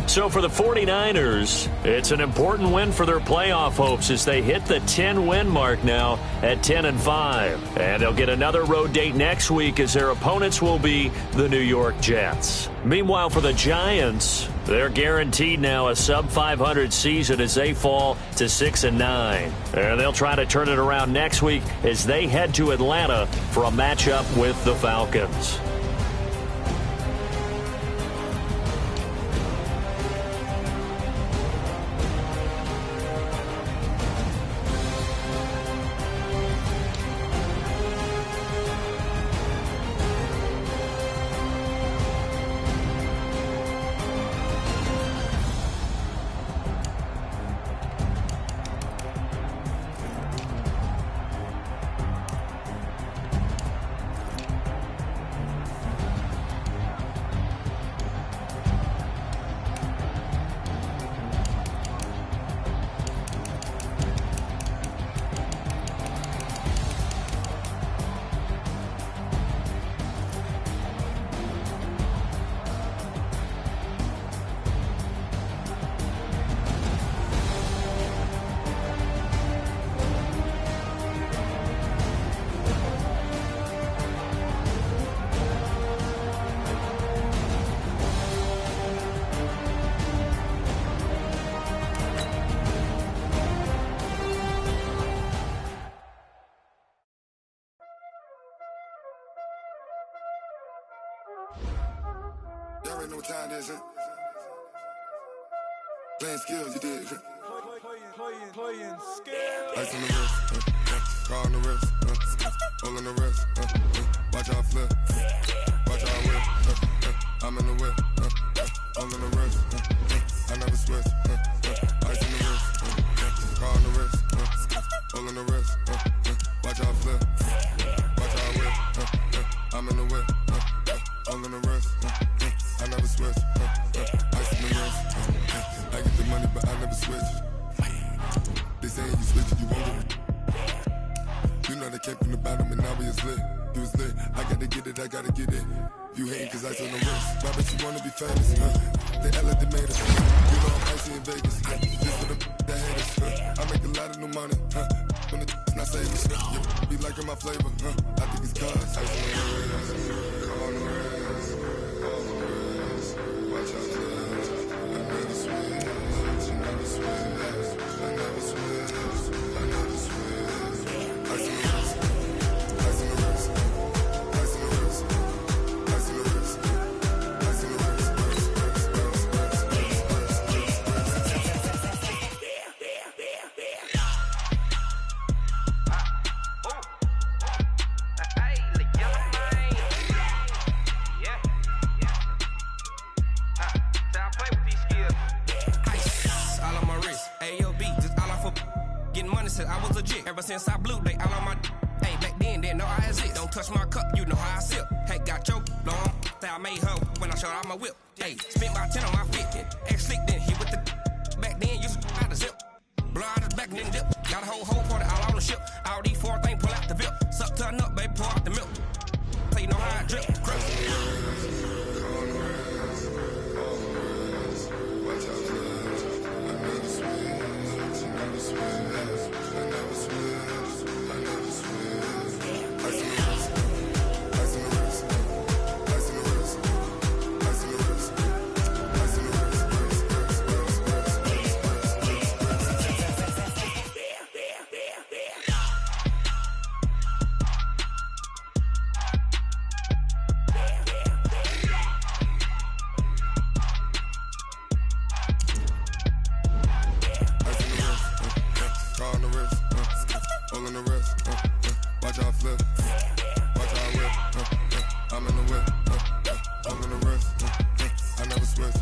So for the 49ers, it's an important win for their playoff hopes as they hit the 10-win mark now at 10-5. And they'll get another road date next week as their opponents will be the New York Jets. Meanwhile, for the Giants, they're guaranteed now a sub-500 season as they fall to 6-9. And they'll try to turn it around next week as they head to Atlanta for a matchup with the Falcons. Y'all already know what time it is, huh? Playing skills, you did. Playing skills. Ice on the wrist, car on the wrist, hole in the wrist, watch out flip, watch out whip, I'm in the whip, hole in the wrist, I never switch, ice on the wrist, car on the wrist, hole in the wrist, watch out flip, watch out whip, I'm in the whip, hole in the wrist, I never switch, ice on the wrist, I get the money but I never switch. They saying you switch, you won't get it. You know they came from the bottom and now we is lit. You was lit, I gotta get it, I gotta get it. You hating cause ice on the wrist. Why bet you wanna be famous, They Ella they made us, You know I'm icy in Vegas, This for the that hate us, I make a lot of new money, When the not saving, Be liking my flavor, I think it's cause ice on the wrist, on the wrist, on the wrist. Watch out, cuz I never switch, I never switch. I never switch, I never switch. Ice in the wrist, ice in the wrist, ice in the wrist, ice in the wrist, ice in the wrist. I was legit. Ever since I blew, they all on my hey, back then, didn't know I exist. Don't touch my cup, you know how I sip. Hey, got your long, that I made her when I showed out my whip. Hey, spent about 10 on my 50. Ex-slick, then hit with the back then, used to out the zip. Blow out his back and then dip. Got a whole party all on the ship. All these four things, pull out the VIP. Suck to a nut, baby, pour out the milk. So you know how I drip. Crust. Watch out, cuz I never switch, I never switch. I never switch, I never switch. Ice in the wrist, ice in the wrist, ice in the wrist, ice in the wrist, ice in the wrist. Hole in the wrist, watch out flip, watch out whip, I'm in the whip, hole in the wrist, I never switch.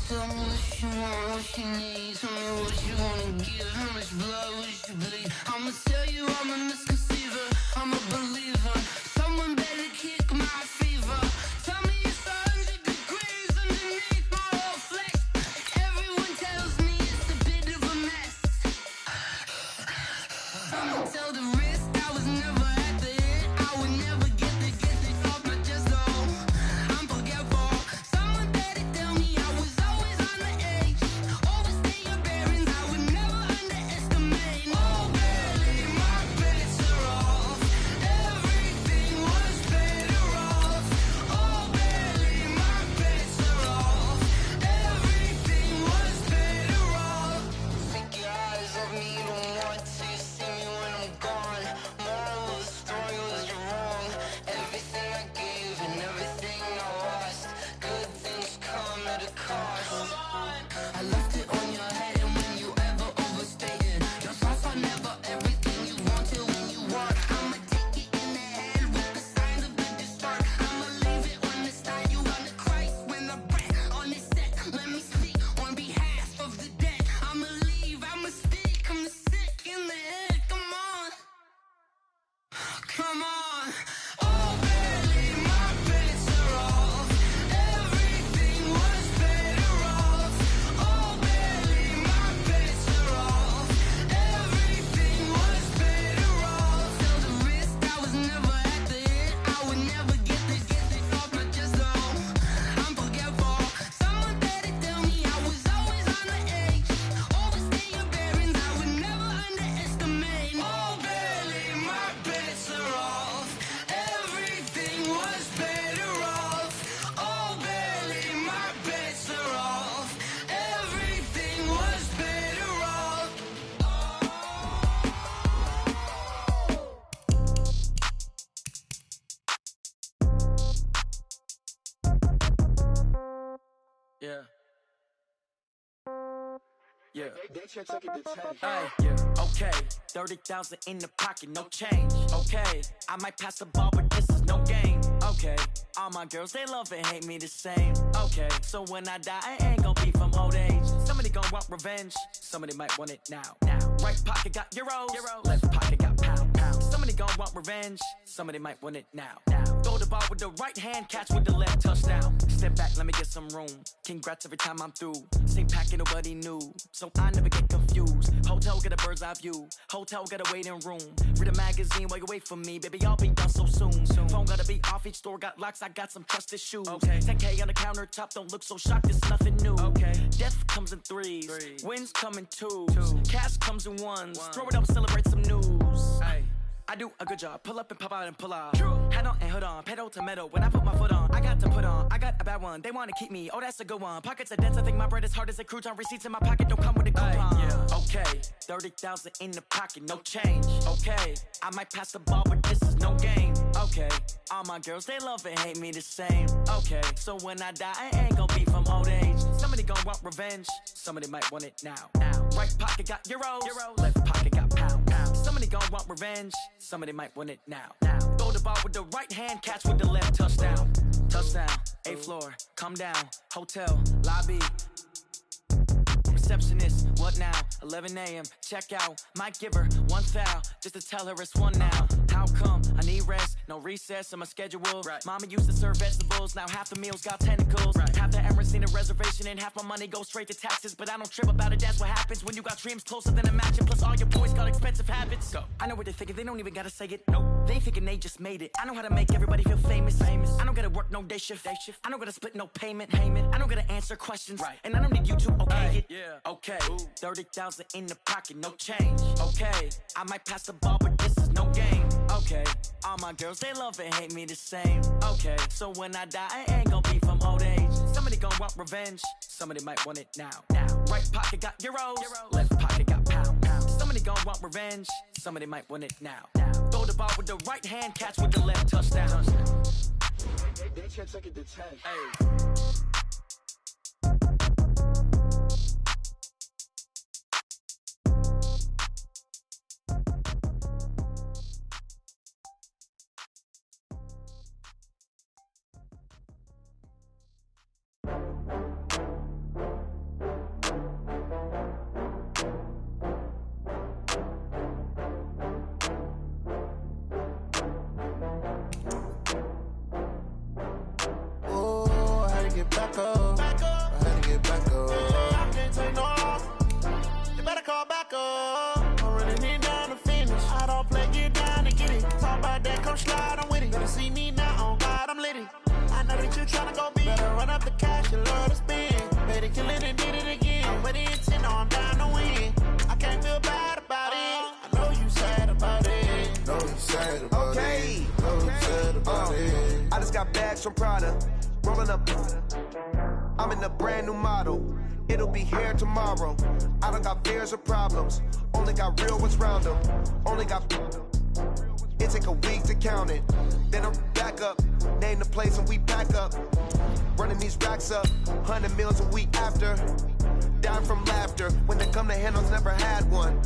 Tell me what you want, what you need. Tell me what you wanna give. How much blood would you bleed? I'ma tell you I'm a misconceiver. I'm a believer. Someone better kick my fever. Tell me it's 100 degrees underneath my whole flesh. Everyone tells me it's a bit of a mess. I'ma tell the risk I was never at the end. I would never get the off my chest, though. I'm forgetful. Someone better tell me I was always on the edge. Overstay your Yeah. Yeah. Hey, okay, 30,000 in the pocket, no change. Okay, I might pass the ball, but this is no game. Okay, all my girls, they love and hate me the same. Okay, so when I die, I ain't gon' be from old age. Somebody gon' want revenge, somebody might want it now. Right pocket got euros, left pocket got pound. Somebody gon' want revenge, somebody might want it now. Throw the ball with the right hand, catch with the left, touchdown. Step back, let me get some room. Congrats every time I'm through. Same packet, nobody knew, so I never get confused. Hotel get a bird's eye view, hotel got a waiting room. Read a magazine while you wait for me, baby, I'll be done so soon. Phone gotta be off, each store got locks, I got some trusted shoes. 10K on the countertop, don't look so shocked, it's nothing new. Death comes in threes, wins come in twos, cash comes in ones. Throw it up, celebrate some news. I do a good job, pull up and pop out and pull out. Head on and hood on, pedal to metal. When I put my foot on, I got to put on. I got a bad one, they wanna keep me, oh that's a good one. Pockets are dense, I think my bread is hard as a crouton. Receipts in my pocket don't come with a coupon. Okay, 30,000 in the pocket, no change. Okay, I might pass the ball, but this is no game. Okay, all my girls, they love and hate me the same. Okay, so when I die, I ain't gon' be from old age. Somebody gon' want revenge, somebody might want it now. Right pocket got euros, left pocket got pound. Somebody gon' want revenge, somebody might want it now. Throw the ball with the right hand, catch with the left, touchdown. Touchdown, 8th floor, come down, hotel, lobby. Receptionist, what now? 11 a.m., check out. Might give her one foul, just to tell her it's one now. How come? I need rest, no recess in my schedule. Mama used to serve vegetables, now half the meals got tentacles. Half the Emirates need a reservation and half my money goes straight to taxes. But I don't trip about it, that's what happens when you got dreams closer than a match. And plus all your boys got expensive habits. I know what they're thinking, they don't even gotta say it. They ain't thinking they just made it. I know how to make everybody feel famous. I don't gotta work no day shift. I don't gotta split no payment. I don't gotta answer questions. And I don't need you to okay it. Okay, 30,000 in the pocket, no change. Okay, I might pass the ball, but this is no game. Okay, all my girls, they love and hate me the same. Okay, so when I die, I ain't gon' be from old age. Somebody gon' want revenge, somebody might want it now. Right pocket got euros, left pocket got pound. Somebody gon' want revenge, somebody might want it now. Throw the ball with the right hand, catch with the left, touchdown. They can't take it to 10. From Prada, rolling up. I'm in a brand new model. It'll be here tomorrow. I don't got fears or problems. Only got real ones round them. Only got. It take a week to count it. Then I'm back up. Name the place and we pack up. Running these racks up. 100 meals a week after. Dying from laughter. When they come to handles, never had one.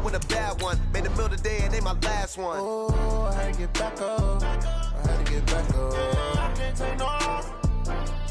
With a bad one. Made a meal today and they my last one. Oh, I had to get back up. I had to get back up. I can't take no loss.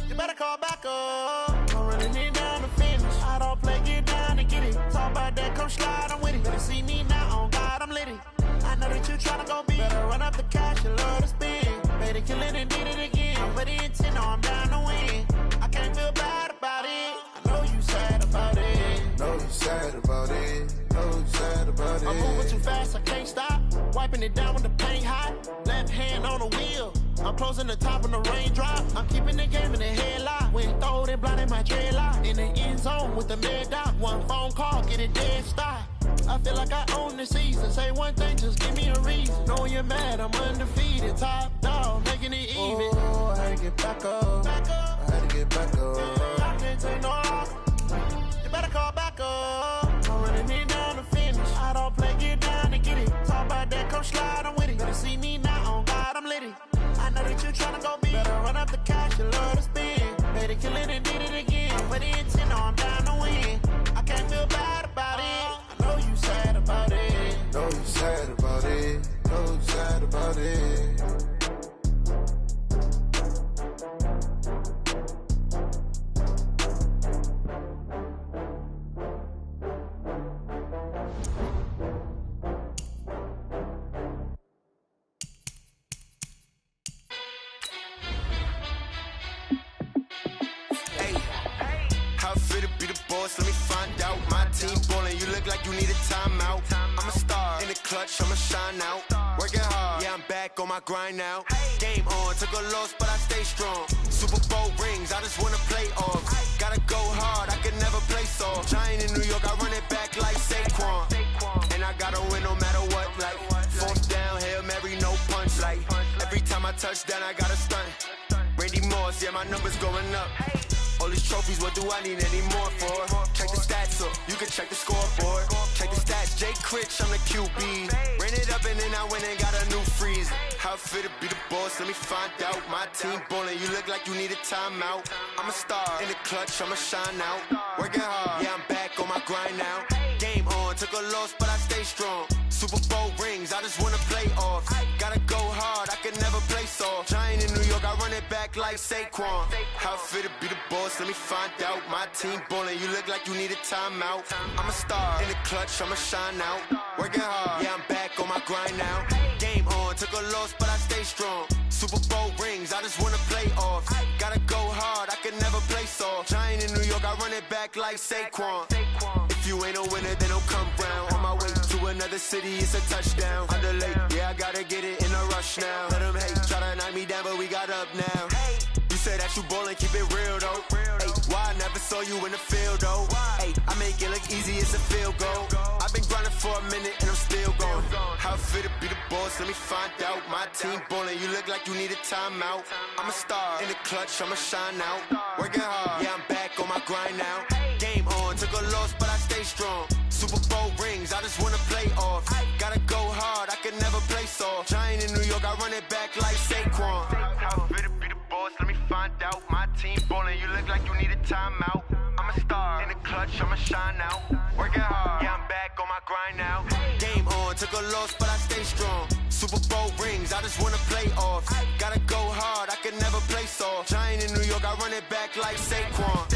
You better call back up. I'm running it down to finish. I don't play, get down to get it. Talk about that, come slide, I'm with it. Better see me now, on God, I'm litty. I know that you tryna go big. Better run up the cash, you love to spend. Better kill it and did it again. I'm with the intent, no, I'm down to win. I can't feel bad about it. I know you sad about it. Know you sad about it. Know you sad about it. I'm moving too fast, I can't stop. Wiping it down with the paint hot. Left hand on the wheel. I'm closing the top on the raindrop. I'm keeping the game in the headlock. When throw it blind in my dreadlock. In the end zone with the mid dot. One phone call, get it dead stop. I feel like I own the season. Say one thing, just give me a reason. Knowing you're mad, I'm undefeated. Top dog, making it even. Oh, I had to get back up. I had to get back up. I can't take no loss. You better call back up. I'm running it down to finish. I don't play, get down to get it. Talk about that, come slide, I'm with it. Better see me now, on God, I'm litty. I know that you tryna go big. Better run up the cash, you love to spend. Better kill it and did it again. boss, let me find out. My team ballin', you look like you need a timeout. I'm a star, in the clutch, I'ma shine out. Working hard, yeah, I'm back on my grind now. Game on, took a loss, but I stay strong. Super Bowl rings, I just wanna play off. Gotta go hard, I can never play soft. Giant in New York, I run it back like Saquon. And I gotta win no matter what, like fourth down, Hail Mary, no punch. Like every time I touch down, I gotta stunt. Randy Moss, yeah, my numbers going up. All these trophies, what do I need any more for? Check the stats up, you can check the scoreboard. Check the stats, Jake Critch, I'm the QB. Ran it up and then I went and got a new freeze. How fit to be the boss, let me find out. My team ballin', you look like you need a timeout. I'm a star, in the clutch, I'ma shine out. Working hard, yeah, I'm back on my grind now. Game on, took a loss, but I stay strong. Super Bowl rings, I just wanna play off. Gotta go hard, I can never play soft. Giant in New York, I run it back like Saquon. How fit to be the boss, let me find out. My team ballin', you look like you need a timeout. I'm a star, in the clutch, I'ma shine out. Working hard, yeah, I'm back on my grind now. Game on, took a loss, but I stay strong. Super Bowl rings, I just wanna play off. Gotta go hard, I can never play soft. Giant in New York, I run it back like Saquon. If you ain't a winner, then don't come round. On my way to another city, it's a touchdown. Underlay, yeah, I gotta get it in a rush now. Let them hate, try to knock me down, but we got up now. You say that you ballin', keep it real though. Hey, why I never saw you in the field though? Hey, I make it look easy, it's a field goal. I've been grinding for a minute and I'm still going. How fit to be the boss, let me find out. My team ballin', you look like you need a timeout. I'm a star, in the clutch, I'ma shine out. Working hard, yeah, I'm back on my grind now. Game on, took a loss, but I stay strong. Super Bowl rings, I just wanna play off. Gotta go hard, I can never play soft. Giant in New York, I run it back like Saquon. How fit to be the boss, let me find out. My team ballin', you look like you need a timeout. I'm a star, in the clutch, I'ma shine out. Working hard, yeah, I'm back on my grind now. Game on, took a loss, but I stay strong. Super Bowl rings, I just wanna play off. Gotta go hard, I can never play soft. Giant in New York, I run it back like Saquon.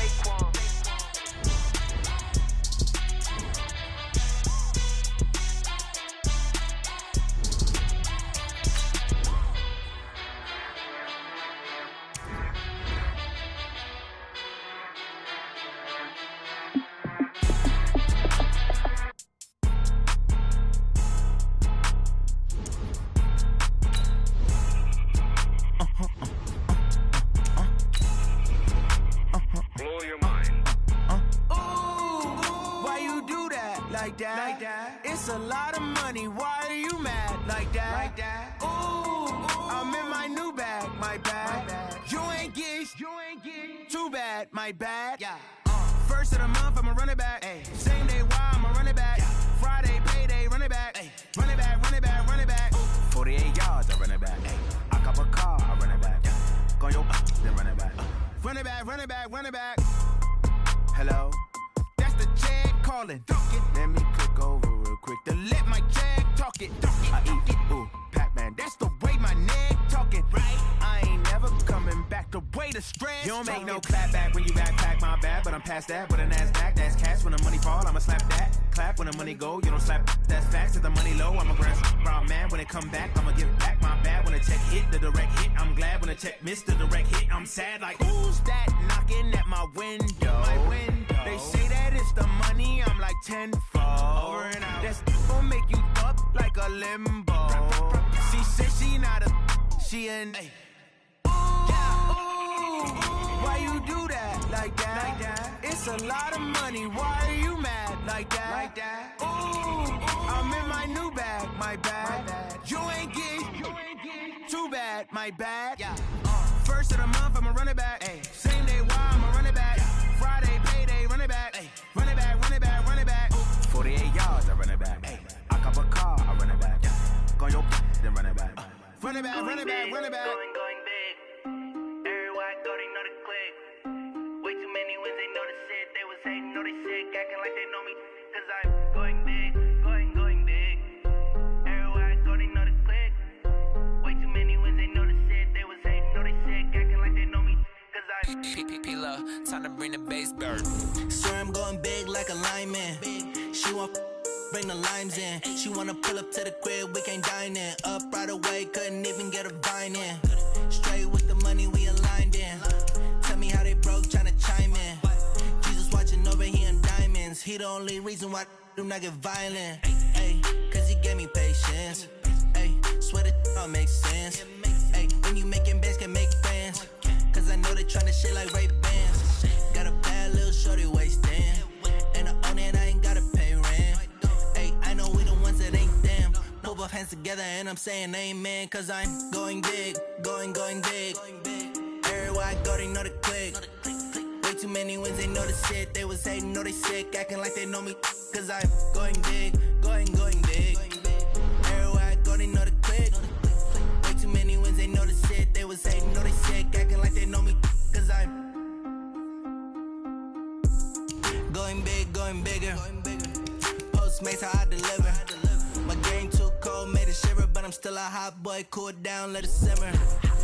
Like that. It's a lot of money. Why are you mad like that? Ooh, I'm in my new bag, my bad. You ain't get too bad, my bad. Yeah. First of the month, I'ma run it back. Ay. Same day, why I'ma run it back. Yeah. Friday, payday, run it back. Ay. Run it back, run it back, run it back. 48 yards, I run it back. Ay. I cop a car, I run it back. Yeah. Go yo, then run it back. Run it back, run it back, run it back. Hello? That's the check calling. Let me click over real quick to let my check talk it. I eat it, ooh, Pac-Man. That's the way my neck talking. Right? I ain't never coming back the way the stress. You don't make no clap back when you backpack, my bad. But I'm past that with a NASDAQ. That's cash when the money fall. I'ma slap that. Clap when the money go. You don't slap. That's facts. If the money low, I'm a grand man. When it come back, I'ma give back my bad. When the check hit, the direct hit. I'm glad when the check missed the direct hit. I'm sad like who's that knocking at my window? My window. They say that it's the money. I'm like tenfold. Over and out. That's gon' make you up like a limbo. She said she not a. She an. Ay. Why you do that like that? It's a lot of money. Why are you mad like that? Ooh, I'm in my new bag, my bad. You ain't get too bad, my bad. Yeah. First of the month, I'ma run it back. Ay. Same day, why I'ma run it back. Friday, payday, run it back. Ay. Run it back, run it back, run it back. 48 yards, I run it back. Ay. I cop a car, I run it back. Yeah. Go yo, then run it back. Run it back, run it back, run it back. Going big. Everywhere I go, they know the click. Way too many wins, they know the shit. They was hating, know they sick, acting like they know me. Cause I'm going big, going big. Everywhere I go, they know the click. Way too many wins, they know the shit. They was hating, know they sick, acting like they know me. Cause I'm P-P-P-Love, time to bring the bass bird. Swear I'm going big like a lineman. She want bring the limes in. She wanna pull up to the crib, we can't dine in. Up right away, couldn't even get a vine in. Straight with the money, we aligned in. Tell me how they broke, tryna chime in. Jesus watching over here and he the only reason why I do not get violent. Ay, cause he gave me patience. Ay, swear that all makes sense. Ay, when you making bands, can make friends. Cause I know they tryna shit like Ray-Bans. Got a bad little shorty wasting. And I own it, I ain't gotta pay rent. Ay, I know we the ones that ain't them. Put both hands together and I'm saying amen. Cause I'm going big, going big. Everywhere I go, they know the click. Way too many wins, they know the shit. They was hating, know they sick, acting like they know me. Cause I'm going big, going big. Everywhere I go, they know the click. Way too many wins, they know the shit. They was hating, know they sick, acting like they know me. Cause I'm going big, going bigger. Postmates, how I deliver. My game too cold, made it shiver. But I'm still a hot boy, cool it down, let it simmer.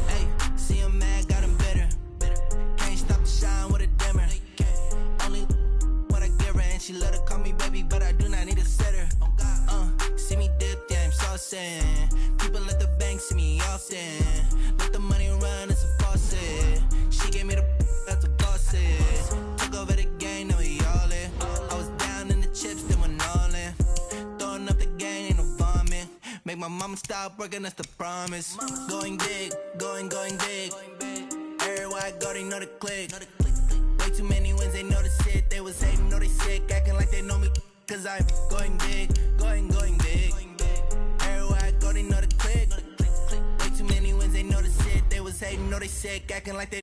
Hey, see him mad, got him bitter. Can't stop the shine with a dimmer. Only what I give her, and she let her call me baby, but I do not need a sitter. See me dip, yeah, I'm saucing. People at the bank see me often. Let the money run, it's a faucet. She gave me the that's a bosses. Took over the game, now we all in. I was down in the chips, then went all in. Throwing up the game, ain't no vomit. Make my mama stop working, that's the promise. Going big, going big. Everywhere I go, they know the click. Way too many wins, they know the shit. They was hating, know they sick, acting like they know me. Cause I'm going big, going big. Everywhere I go, they know the click. Way too many wins, they know the shit. They was hating, know they sick, acting like they